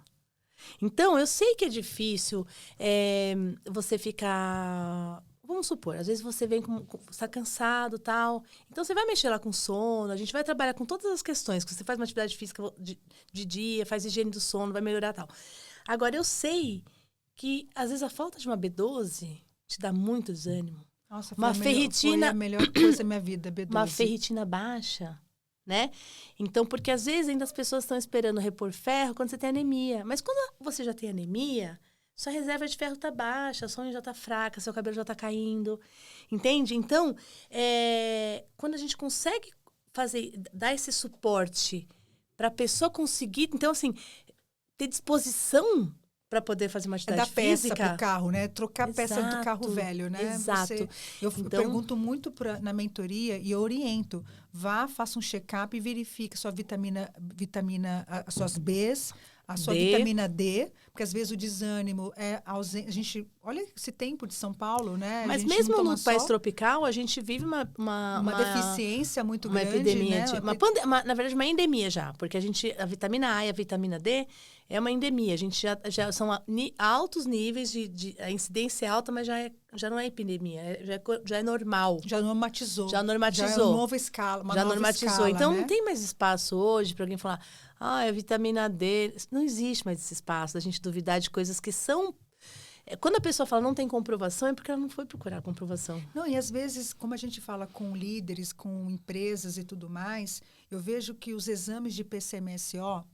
Então, eu sei que é difícil você ficar... Vamos supor, às vezes você vem está cansado e tal. Então, você vai mexer lá com sono. A gente vai trabalhar com todas as questões. Que você faz uma atividade física de dia, faz higiene do sono, vai melhorar e tal. Agora, eu sei que, às vezes, a falta de uma B12 te dá muito desânimo. Nossa, uma ferritina... foi a melhor coisa da minha vida, B12. Uma ferritina baixa, né? Então, porque às vezes ainda as pessoas estão esperando repor ferro quando você tem anemia. Mas quando você já tem anemia, sua reserva de ferro está baixa, sua unha já está fraca, seu cabelo já está caindo. Entende? Então, quando a gente consegue dar esse suporte para a pessoa conseguir... Então, assim, ter disposição para poder fazer uma atividade física. Dar peça pro carro, né? Trocar peça do carro velho, né? Exato. Eu pergunto muito na mentoria e eu oriento. Vá, faça um check-up e verifique sua vitamina, as suas Bs, a sua vitamina D, porque às vezes o desânimo é ausente. A gente, olha esse tempo de São Paulo, né? Mas mesmo no país tropical, a gente vive uma deficiência muito grande, epidemia, né? Na verdade, uma endemia já, porque a vitamina A e a vitamina D é uma endemia. A gente já são altos níveis a incidência é alta, mas já não é epidemia, já é normal. Já normatizou. Já normatizou. Já é uma nova escala. Já normatizou. Escala, então, né? Não tem mais espaço hoje para alguém falar, a vitamina D. Não existe mais esse espaço, a gente duvidar de coisas que são... Quando a pessoa fala não tem comprovação, é porque ela não foi procurar comprovação. Não, e às vezes, como a gente fala com líderes, com empresas e tudo mais, eu vejo que os exames de PCMSO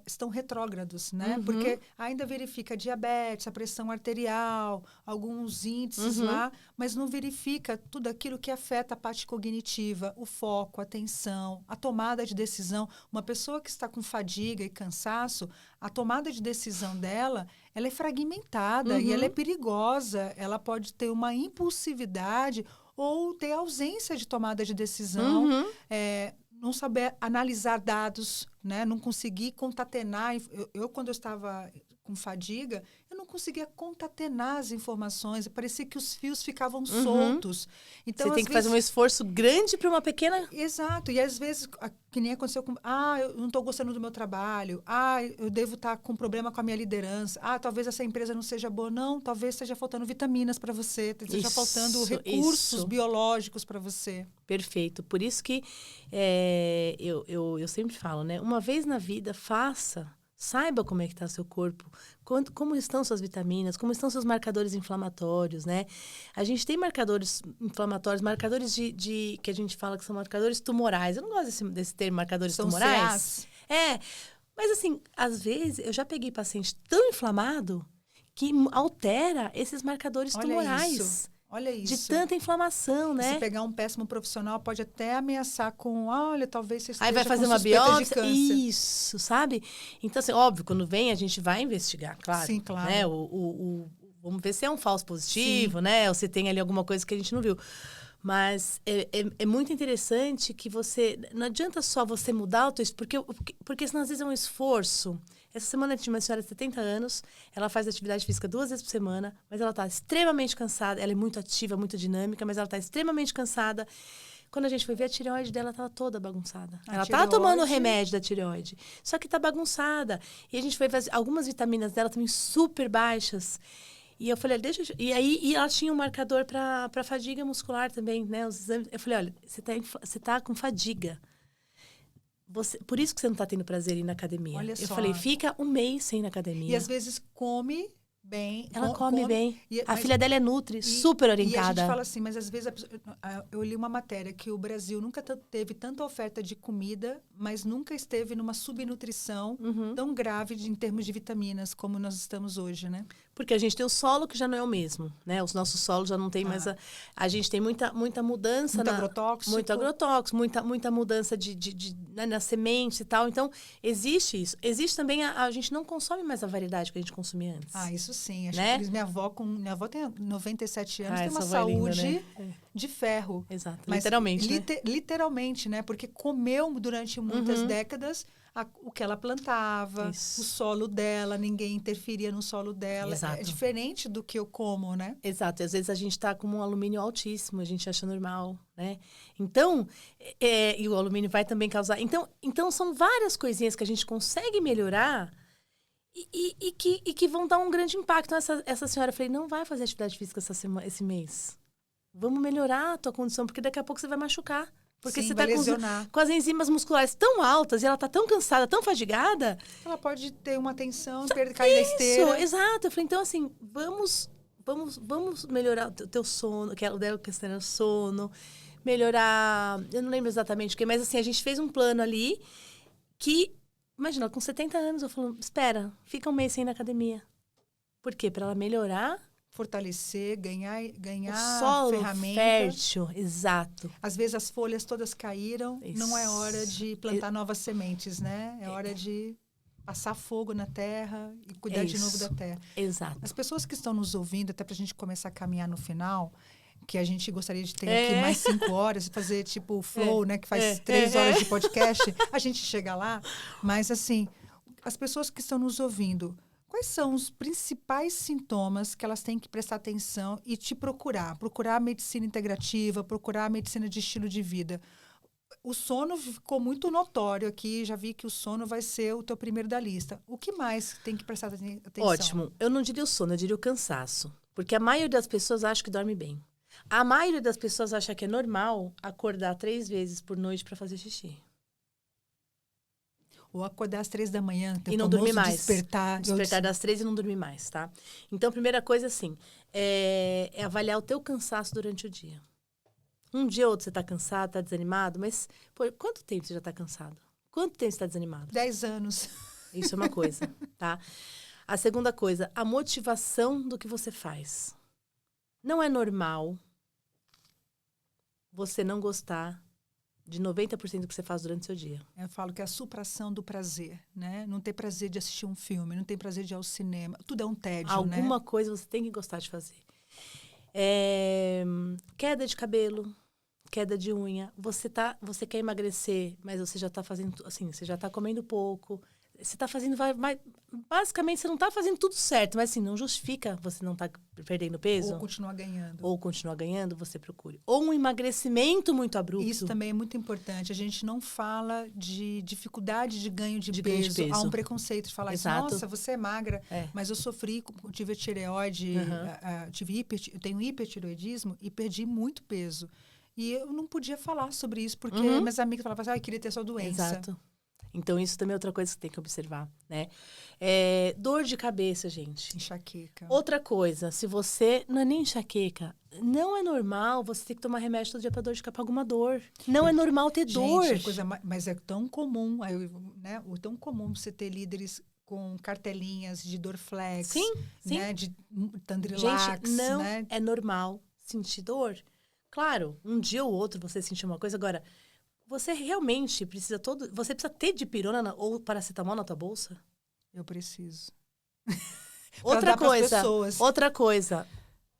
estão retrógrados, né? Uhum. Porque ainda verifica diabetes, a pressão arterial, alguns índices lá, mas não verifica tudo aquilo que afeta a parte cognitiva, o foco, a atenção, a tomada de decisão. Uma pessoa que está com fadiga e cansaço, a tomada de decisão dela, ela é fragmentada e ela é perigosa. Ela pode ter uma impulsividade ou ter ausência de tomada de decisão, não saber analisar dados, né? Não conseguir concatenar. Quando eu estava com fadiga, eu não conseguia concatenar as informações. Parecia que os fios ficavam soltos. Então, você tem que fazer um esforço grande para uma pequena... Exato. E às vezes, que nem aconteceu com... eu não estou gostando do meu trabalho. Eu devo estar com problema com a minha liderança. Talvez essa empresa não seja boa. Não, talvez esteja faltando vitaminas para você. Esteja faltando recursos biológicos para você. Perfeito. Por isso que eu sempre falo, né? Uma vez na vida, saiba como é que está seu corpo, como estão suas vitaminas, como estão seus marcadores inflamatórios, né? A gente tem marcadores inflamatórios, marcadores que a gente fala que são marcadores tumorais. Eu não gosto desse termo, marcadores tumorais. Mas assim, às vezes, eu já peguei paciente tão inflamado que altera esses marcadores tumorais. Olha isso. De tanta inflamação, né? Se pegar um péssimo profissional, pode até ameaçar com, talvez você esteja Aí vai fazer uma biópsia. Isso, sabe? Então, assim, óbvio, quando vem, a gente vai investigar, claro. Sim, claro. Né? Vamos ver se é um falso positivo, né? Ou se tem ali alguma coisa que a gente não viu. Mas é muito interessante que não adianta só você mudar o teu... Porque senão, às vezes, é um esforço... Essa semana eu tinha uma senhora de 70 anos, ela faz atividade física 2 vezes por semana, mas ela está extremamente cansada, ela é muito ativa, muito dinâmica, mas ela está extremamente cansada. Quando a gente foi ver, a tireoide dela estava toda babagunçada. Ela estava tomando o remédio da tireoide, só que está bagunçada. E a gente foi ver algumas vitaminas dela também super baixas. E eu falei, E ela tinha um marcador para fadiga muscular também, né? Os exames. Eu falei, olha, você tá com fadiga. Por isso que você não está tendo prazer em ir na academia. Olha só. Eu falei, fica um mês sem ir na academia. E às vezes come bem. Ela come bem. A filha dela é nutri, super orientada. E a gente fala assim, mas às vezes... eu li uma matéria que o Brasil nunca teve tanta oferta de comida, mas nunca esteve numa subnutrição tão grave em termos de vitaminas como nós estamos hoje, né? Porque a gente tem o solo que já não é o mesmo, né? Os nossos solos já não tem mais... A gente tem muita mudança... Muito agrotóxico. Muito agrotóxico, muita mudança nas sementes e tal. Então, existe isso. Existe também... A gente não consome mais a variedade que a gente consumia antes. Isso sim. Acho né? que minha avó tem 97 anos, tem uma saúde linda, né? De ferro. Exato. Mas, literalmente, né? Literalmente, né? Porque comeu durante muitas décadas o que ela plantava, Isso. o solo dela, ninguém interferia no solo dela. Exato. É diferente do que eu como, né? Exato. E às vezes a gente está com um alumínio altíssimo, a gente acha normal, né? Então, e o alumínio vai também causar... Então são várias coisinhas que a gente consegue melhorar E que vão dar um grande impacto. Então, essa senhora, eu falei, não vai fazer atividade física esse mês. Vamos melhorar a tua condição, porque daqui a pouco você vai machucar. Porque Sim, você vai tá lesionar. com as enzimas musculares tão altas e ela tá tão cansada, tão fadigada. Ela pode ter uma tensão, cair da esteira. Isso, exato. Eu falei, então assim, vamos melhorar o teu sono, que ela deu questão do sono, melhorar, eu não lembro exatamente o que, mas assim, a gente fez um plano ali que, imagina, com 70 anos, eu falo, espera, fica um mês sem ir na academia. Por quê? Para ela melhorar Fortalecer, ganhar o solo ferramenta. fértil, exato. Às vezes as folhas todas caíram, Isso. não é hora de plantar novas sementes, né? É hora de passar fogo na terra e cuidar de novo da terra. Exato. As pessoas que estão nos ouvindo, até para a gente começar a caminhar no final, que a gente gostaria de ter aqui mais 5 horas, fazer tipo o Flow, né? Que faz 3 horas de podcast, a gente chega lá. Mas assim, as pessoas que estão nos ouvindo, quais são os principais sintomas que elas têm que prestar atenção e te procurar? Procurar a medicina integrativa, procurar a medicina de estilo de vida. O sono ficou muito notório aqui, já vi que o sono vai ser o teu primeiro da lista. O que mais tem que prestar atenção? Ótimo. Eu não diria o sono, eu diria o cansaço. Porque a maioria das pessoas acha que dorme bem. A maioria das pessoas acha que é normal acordar 3 vezes por noite para fazer xixi. Ou acordar às 3 da manhã, e não dormir mais. Despertar das 3 e não dormir mais, tá? Então, a primeira coisa, assim, é avaliar o teu cansaço durante o dia. Um dia ou outro você tá cansado, tá desanimado, mas, pô, quanto tempo você já tá cansado? Quanto tempo você tá desanimado? 10 anos. Isso é uma coisa, tá? A segunda coisa, a motivação do que você faz. Não é normal você não gostar de 90% do que você faz durante o seu dia. Eu falo que é a supressão do prazer, né? Não ter prazer de assistir um filme, não ter prazer de ir ao cinema. Tudo é um tédio, Alguma coisa você tem que gostar de fazer. Queda de cabelo, queda de unha. Você quer emagrecer, mas você já tá fazendo, assim, você já tá comendo pouco. Você tá fazendo, basicamente, você não tá fazendo tudo certo, mas assim, não justifica você não tá perdendo peso. Ou continuar ganhando, você procure. Ou um emagrecimento muito abrupto. Isso também é muito importante. A gente não fala de dificuldade de ganho de peso. Há um preconceito de falar assim, nossa, você é magra, mas eu tive tireoide, eu tenho hipertireoidismo e perdi muito peso. E eu não podia falar sobre isso, porque minhas amigas falavam assim, eu queria ter sua doença. Exato. Então, isso também é outra coisa que você tem que observar, né? Dor de cabeça, gente. Enxaqueca. Outra coisa, se você... Não é nem enxaqueca. Não é normal você ter que tomar remédio todo dia pra alguma dor. Não é normal ter dor. Mas é tão comum, né? Tão comum você ter líderes com cartelinhas de Dorflex. Sim. Né? De Tandrilax. Gente, não né? é normal sentir dor. Claro, um dia ou outro você sentir uma coisa. Agora... Você realmente precisa Você precisa ter dipirona ou paracetamol na tua bolsa? Eu preciso. Outra coisa.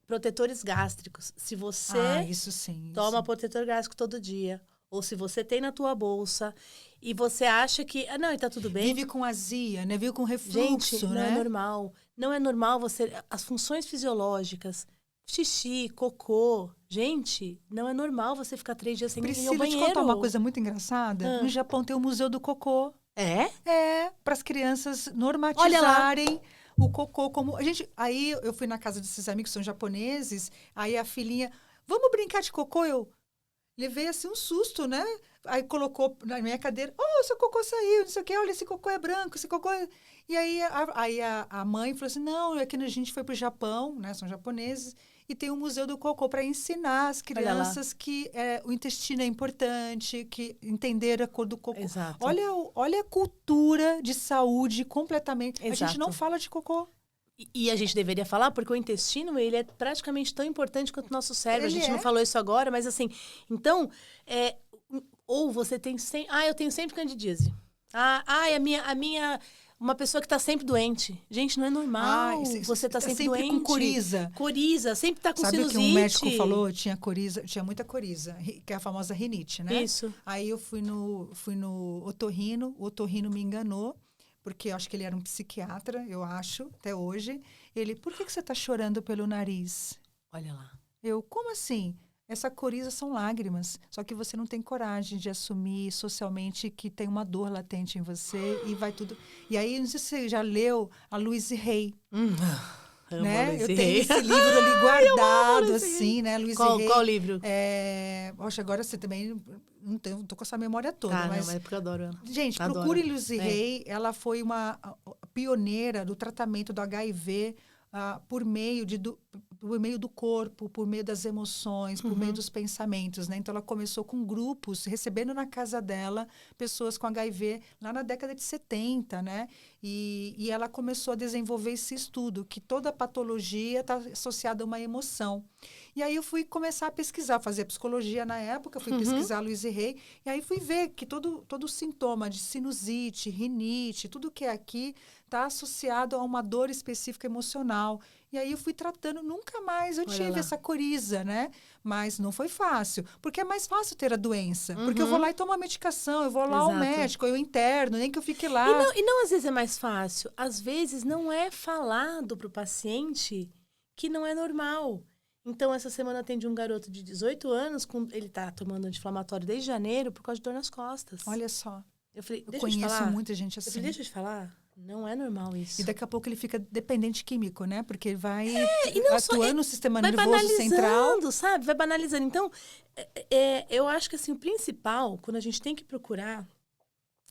Protetores gástricos. Se você isso sim, toma protetor gástrico todo dia, ou se você tem na tua bolsa e você acha que... não, e tá tudo bem. Vive com azia, né? Vive com refluxo, gente, não é normal. Não é normal você... As funções fisiológicas... Xixi, cocô. Gente, não é normal você ficar 3 dias sem ir ao banheiro. Preciso te contar uma coisa muito engraçada. No Japão tem o Museu do Cocô. Para as crianças normatizarem o cocô. Aí eu fui na casa desses amigos que são japoneses, aí a filhinha, vamos brincar de cocô? Eu levei assim um susto, né? Aí colocou na minha cadeira, seu cocô saiu, não sei o quê, olha, esse cocô é branco, esse cocô... E aí a mãe falou assim, não, é que a gente foi para o Japão, né? São japoneses, e tem um museu do cocô para ensinar as crianças que o intestino é importante, que entender a cor do cocô. Exato. Olha a cultura de saúde completamente. Exato. A gente não fala de cocô. E a gente deveria falar, porque o intestino, ele é praticamente tão importante quanto o nosso cérebro. A gente não falou isso agora, mas assim... Então, ou você tem sempre... eu tenho sempre candidíase. A minha... Uma pessoa que está sempre doente. Gente, não é normal. Você tá sempre doente. Com coriza. Coriza, sempre tá com sinusite. Sabe o que um médico falou? Tinha muita coriza, que é a famosa rinite, né? Isso. Aí eu fui no otorrino, o otorrino me enganou, porque eu acho que ele era um psiquiatra, eu acho, até hoje. Ele, por que você está chorando pelo nariz? Olha lá. Eu, como assim? Essa coriza são lágrimas, só que você não tem coragem de assumir socialmente que tem uma dor latente em você e vai tudo. E aí, não sei se você já leu a Louise Hay, né? Eu tenho esse livro ali guardado, assim, né? Louise Hay. Qual livro? Poxa, agora você também não tô com essa memória toda, Mas é porque eu adoro ela. Gente, procure Louise Hay. Ela foi uma pioneira do tratamento do HIV por meio do corpo, por meio das emoções, por meio dos pensamentos, né? Então, ela começou com grupos, recebendo na casa dela pessoas com HIV lá na década de 70, né? E ela começou a desenvolver esse estudo, que toda patologia está associada a uma emoção. E aí eu fui começar a pesquisar, fazer psicologia na época, fui pesquisar a Louise Hay, e aí fui ver que todo sintoma de sinusite, rinite, tudo que é aqui está associado a uma dor específica emocional. E aí eu fui tratando, nunca mais eu tive essa coriza, né? Mas não foi fácil, porque é mais fácil ter a doença. Porque eu vou lá e tomo a medicação, eu vou lá ao médico, eu interno, nem que eu fique lá. E não às vezes é mais fácil. Às vezes não é falado para o paciente que não é normal. Então, essa semana eu atendi um garoto de 18 anos, ele tá tomando anti-inflamatório desde janeiro por causa de dor nas costas. Olha só. Eu falei, eu conheço muita gente assim. Eu falei, deixa eu te falar, não é normal isso. E daqui a pouco ele fica dependente químico, né? Porque ele vai atuando no sistema nervoso central. Sabe? Vai banalizando. Então, eu acho que assim, o principal, quando a gente tem que procurar,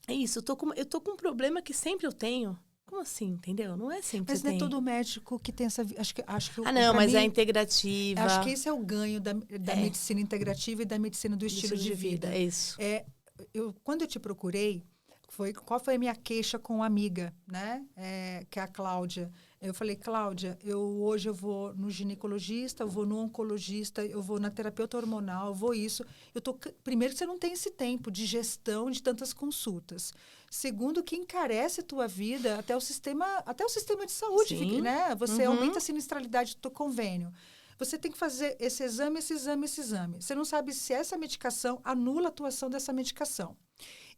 é isso. Eu tô com um problema que sempre eu tenho. Como assim, entendeu? Não é sempre. Mas não é todo médico que tem essa... Acho que mas é integrativa. Acho que esse é o ganho da medicina integrativa e da medicina do estilo de vida. É isso. Quando eu te procurei, qual foi a minha queixa com uma amiga, né? Que é a Cláudia. Eu falei, Cláudia, hoje eu vou no ginecologista, eu vou no oncologista, eu vou na terapeuta hormonal, eu vou isso. Primeiro, que você não tem esse tempo de gestão de tantas consultas. Segundo, que encarece a tua vida até o sistema de saúde, né? Você aumenta a sinistralidade do teu convênio. Você tem que fazer esse exame, esse exame, esse exame. Você não sabe se essa medicação anula a atuação dessa medicação.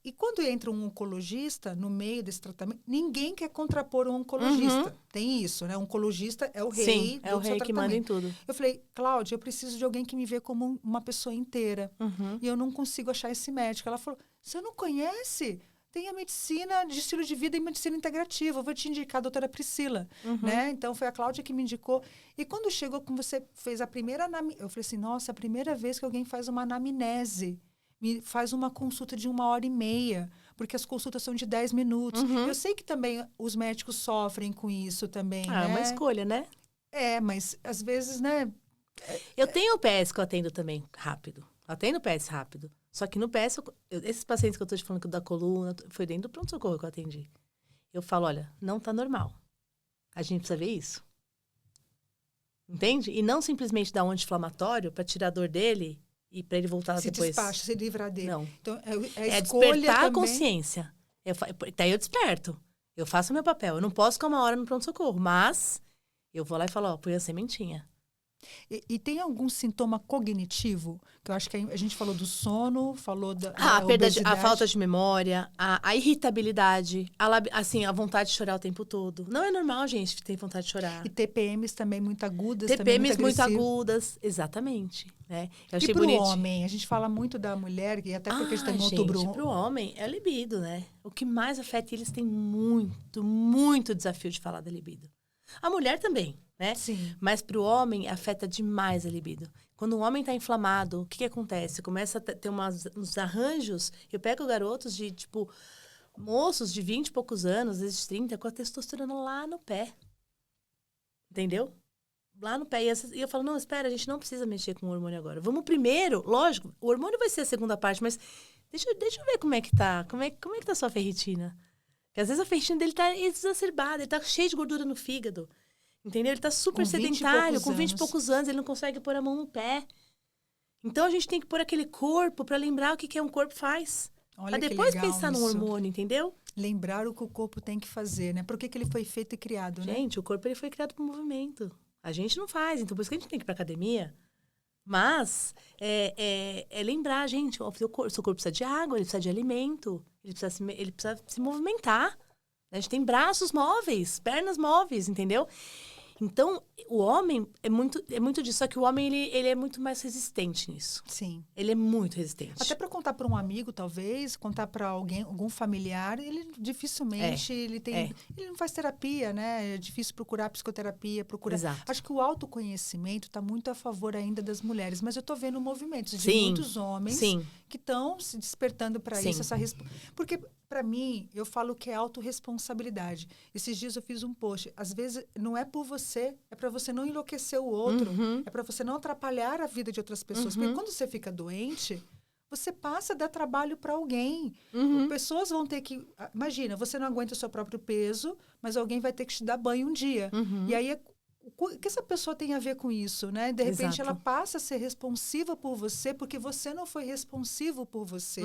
E quando entra um oncologista no meio desse tratamento, ninguém quer contrapor um oncologista. Tem isso, né? O oncologista é o rei do seu tratamento. É o rei que manda em tudo. Eu falei, Cláudia, eu preciso de alguém que me vê como uma pessoa inteira. E eu não consigo achar esse médico. Ela falou, você não conhece? Tem a medicina de estilo de vida e medicina integrativa. Eu vou te indicar a doutora Priscila, né? Então, foi a Cláudia que me indicou. E quando chegou, como você fez a primeira eu falei assim, nossa, a primeira vez que alguém faz uma anamnese, faz uma consulta de 1h30, porque as consultas são de 10 minutos. Eu sei que também os médicos sofrem com isso também, né? É uma escolha, né? Mas às vezes, né? Eu tenho o PS que eu atendo também rápido. Eu atendo o PS rápido. Só que no PS, esses pacientes que eu tô te falando da coluna, foi dentro do pronto-socorro que eu atendi. Eu falo, olha, não tá normal. A gente precisa ver isso. Entende? E não simplesmente dar um anti-inflamatório para tirar a dor dele e para ele voltar depois. Se despacha, se livrar dele. Não. Então, despertar também. A consciência. Daí eu desperto. Eu faço o meu papel. Eu não posso ficar 1 hora no pronto-socorro, mas eu vou lá e falo, põe a sementinha. E tem algum sintoma cognitivo? Que eu acho que a gente falou do sono, falou da a falta de memória, a irritabilidade, a vontade de chorar o tempo todo. Não é normal, gente, ter vontade de chorar. E TPMs também muito agudas. TPMs muito agudas, exatamente. Né? Eu achei e pro homem? A gente fala muito da mulher, e até porque a gente tem outubro... Pro homem, é a libido, né? O que mais afeta eles tem muito, muito desafio de falar da libido. A mulher também, né? Sim. Mas para o homem, afeta demais a libido. Quando o homem está inflamado, o que acontece? Começa a ter uns arranjos. Eu pego garotos de, moços de 20 e poucos anos, às vezes 30, com a testosterona lá no pé. Entendeu? Lá no pé. E eu falo, não, espera, a gente não precisa mexer com o hormônio agora. Vamos primeiro, lógico, o hormônio vai ser a segunda parte, mas deixa eu ver como é que tá. Como é que tá a sua ferritina? Porque às vezes a ferritina dele tá exacerbada, ele tá cheio de gordura no fígado. Entendeu? Ele tá super sedentário, com 20 e poucos anos, ele não consegue pôr a mão no pé. Então, a gente tem que pôr aquele corpo para lembrar o que um corpo faz. Para depois pensar no hormônio, entendeu? Lembrar o que o corpo tem que fazer, né? Por que ele foi feito e criado, né? Gente, o corpo ele foi criado para o movimento. A gente não faz, então por isso que a gente tem que ir para academia. Mas, lembrar, gente, o seu corpo precisa de água, ele precisa de alimento, ele precisa se movimentar. A gente tem braços móveis, pernas móveis, entendeu? Então, o homem é muito disso. Só que o homem, ele é muito mais resistente nisso. Sim. Ele é muito resistente. Até para contar para um amigo, talvez, contar para alguém, algum familiar, ele dificilmente ele não faz terapia, né? É difícil procurar psicoterapia, Exato. Acho que o autoconhecimento está muito a favor ainda das mulheres, mas eu estou vendo movimentos de Sim. muitos homens Sim. que estão se despertando para Sim. isso, porque para mim, eu falo que é autorresponsabilidade. Esses dias eu fiz um post. Às vezes, não é por você, é para você não enlouquecer o outro, é para você não atrapalhar a vida de outras pessoas. Porque quando você fica doente, você passa a dar trabalho para alguém. Pessoas vão ter que... Imagina, você não aguenta o seu próprio peso, mas alguém vai ter que te dar banho um dia. E aí, o que essa pessoa tem a ver com isso, né? De repente, Exato. ela passa a ser responsiva por você porque você não foi responsivo por você.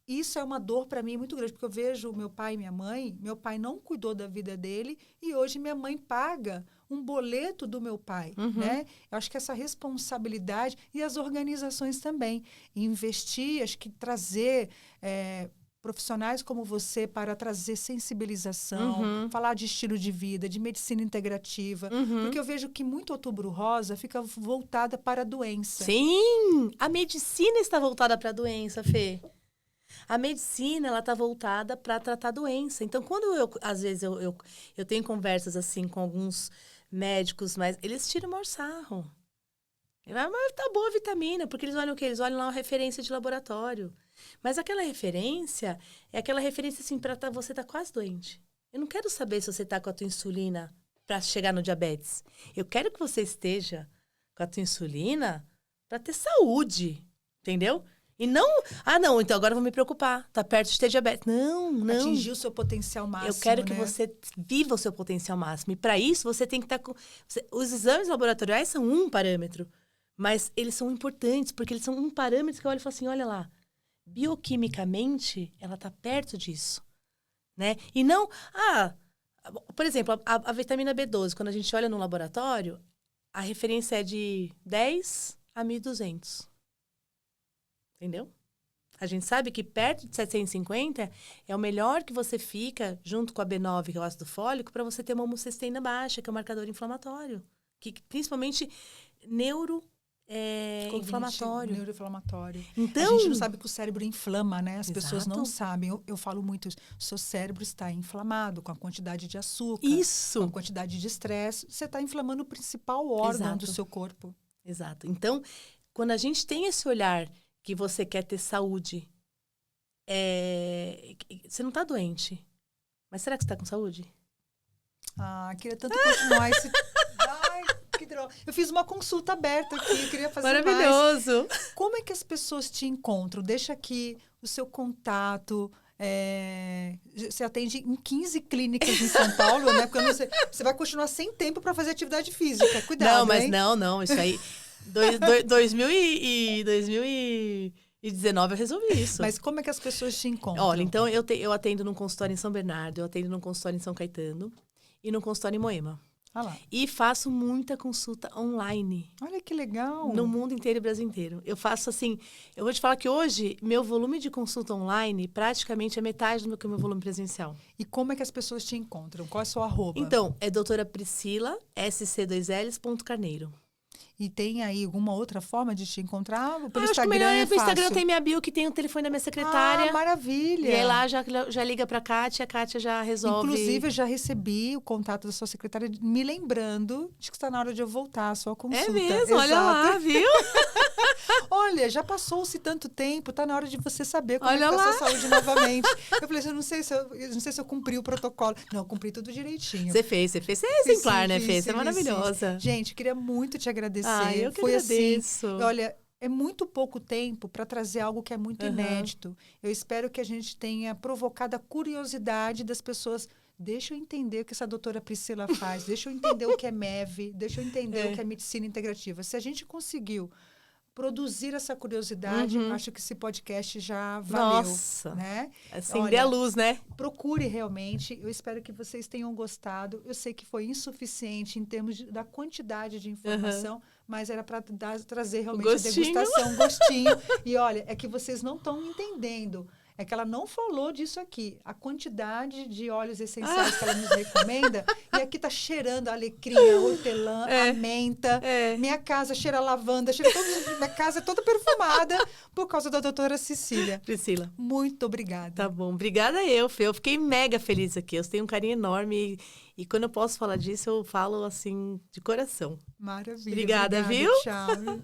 Isso é uma dor para mim muito grande, porque eu vejo meu pai e minha mãe, meu pai não cuidou da vida dele e hoje minha mãe paga um boleto do meu pai, né? Eu acho que essa responsabilidade e as organizações também, investir, acho que trazer profissionais como você para trazer sensibilização, falar de estilo de vida, de medicina integrativa, porque eu vejo que muito Outubro Rosa fica voltada para a doença. Sim! A medicina está voltada para a doença, Fê. A medicina, ela tá voltada para tratar doença. Então, às vezes, eu tenho conversas, assim, com alguns médicos, mas eles tiram o maior sarro. Mas tá boa a vitamina, porque eles olham o quê? Eles olham lá uma referência de laboratório. Mas aquela referência, é aquela referência, assim, para você tá quase doente. Eu não quero saber se você tá com a tua insulina para chegar no diabetes. Eu quero que você esteja com a tua insulina para ter saúde, entendeu? E não, não, então agora eu vou me preocupar. Tá perto de ter diabetes. Não. Atingir o seu potencial máximo, eu quero que você viva o seu potencial máximo. E para isso, você tem que estar com... Os exames laboratoriais são um parâmetro, mas eles são importantes, porque eles são um parâmetro que eu olho e falo assim, olha lá, bioquimicamente, ela tá perto disso, né? E não... por exemplo, a vitamina B12, quando a gente olha no laboratório, a referência é de 10 a 1.200. Entendeu? A gente sabe que perto de 750 é o melhor que você fica, junto com a B9, que é o ácido fólico, para você ter uma homocisteína baixa, que é um marcador inflamatório. Que principalmente neuroinflamatório. Neuroinflamatório. Então, a gente não sabe que o cérebro inflama, né? As Exato. pessoas não sabem. Eu falo muito isso. O seu cérebro está inflamado com a quantidade de açúcar. Isso. Com a quantidade de estresse. Você está inflamando o principal órgão Exato. do seu corpo. Exato. Então, quando a gente tem esse olhar que você quer ter saúde, você não está doente. Mas será que você está com saúde? Queria tanto continuar esse... Ai, que droga. Eu fiz uma consulta aberta aqui, eu queria fazer Maravilhoso. mais. Como é que as pessoas te encontram? Deixa aqui o seu contato. Você atende em 15 clínicas em São Paulo, né? Porque eu não sei, você vai continuar sem tempo para fazer atividade física. Cuidado, Não, mas hein? não, isso aí... 2019 eu resolvi isso. Mas como é que as pessoas te encontram? Olha, então eu atendo num consultório em São Bernardo, eu atendo num consultório em São Caetano e num consultório em Moema. Lá. E faço muita consulta online. Olha que legal. No mundo inteiro e Brasil inteiro. Eu faço assim... Eu vou te falar que hoje, meu volume de consulta online praticamente é metade do que o meu volume presencial. E como é que as pessoas te encontram? Qual é o seu arroba? Então, é doutora Priscila, sc2ls.carneiro. E tem aí alguma outra forma de te encontrar? Pelo acho Instagram que melhor é pelo fácil. Instagram tem minha bio, que tem o telefone da minha secretária. Maravilha! E aí lá já liga pra Kátia, a Kátia já resolve. Inclusive, eu já recebi o contato da sua secretária me lembrando de que está na hora de eu voltar à sua consulta. É mesmo? Exato. Olha lá, viu? Olha, já passou-se tanto tempo, está na hora de você saber como Olha está a lá. sua saúde novamente. Eu falei assim, eu não sei se eu cumpri o protocolo. Não, eu cumpri tudo direitinho. Você fez. Você é exemplar, né, Fê? Você é maravilhosa. Gente, queria muito te agradecer. Eu que Foi agradeço. assim, olha, é muito pouco tempo para trazer algo que é muito inédito. Eu espero que a gente tenha provocado a curiosidade das pessoas. Deixa eu entender o que essa doutora Priscila faz. Deixa eu entender o que é MEV. Deixa eu entender o que é medicina integrativa. Se a gente conseguiu produzir essa curiosidade, acho que esse podcast já valeu. Nossa! Né? Acender a luz, né? Procure realmente. Eu espero que vocês tenham gostado. Eu sei que foi insuficiente em termos da quantidade de informação, mas era para trazer realmente a degustação, um gostinho. E olha, é que vocês não estão entendendo. é que ela não falou disso aqui. A quantidade de óleos essenciais que ela nos recomenda. E aqui tá cheirando a alecrim, a hortelã, a menta. Minha casa cheira a lavanda, minha casa é toda perfumada por causa da doutora Cecília. Priscila. Muito obrigada. Tá bom. Obrigada eu, Fê. Eu fiquei mega feliz aqui. Eu tenho um carinho enorme e quando eu posso falar disso, eu falo assim, de coração. Maravilha. Obrigada, viu? Tchau.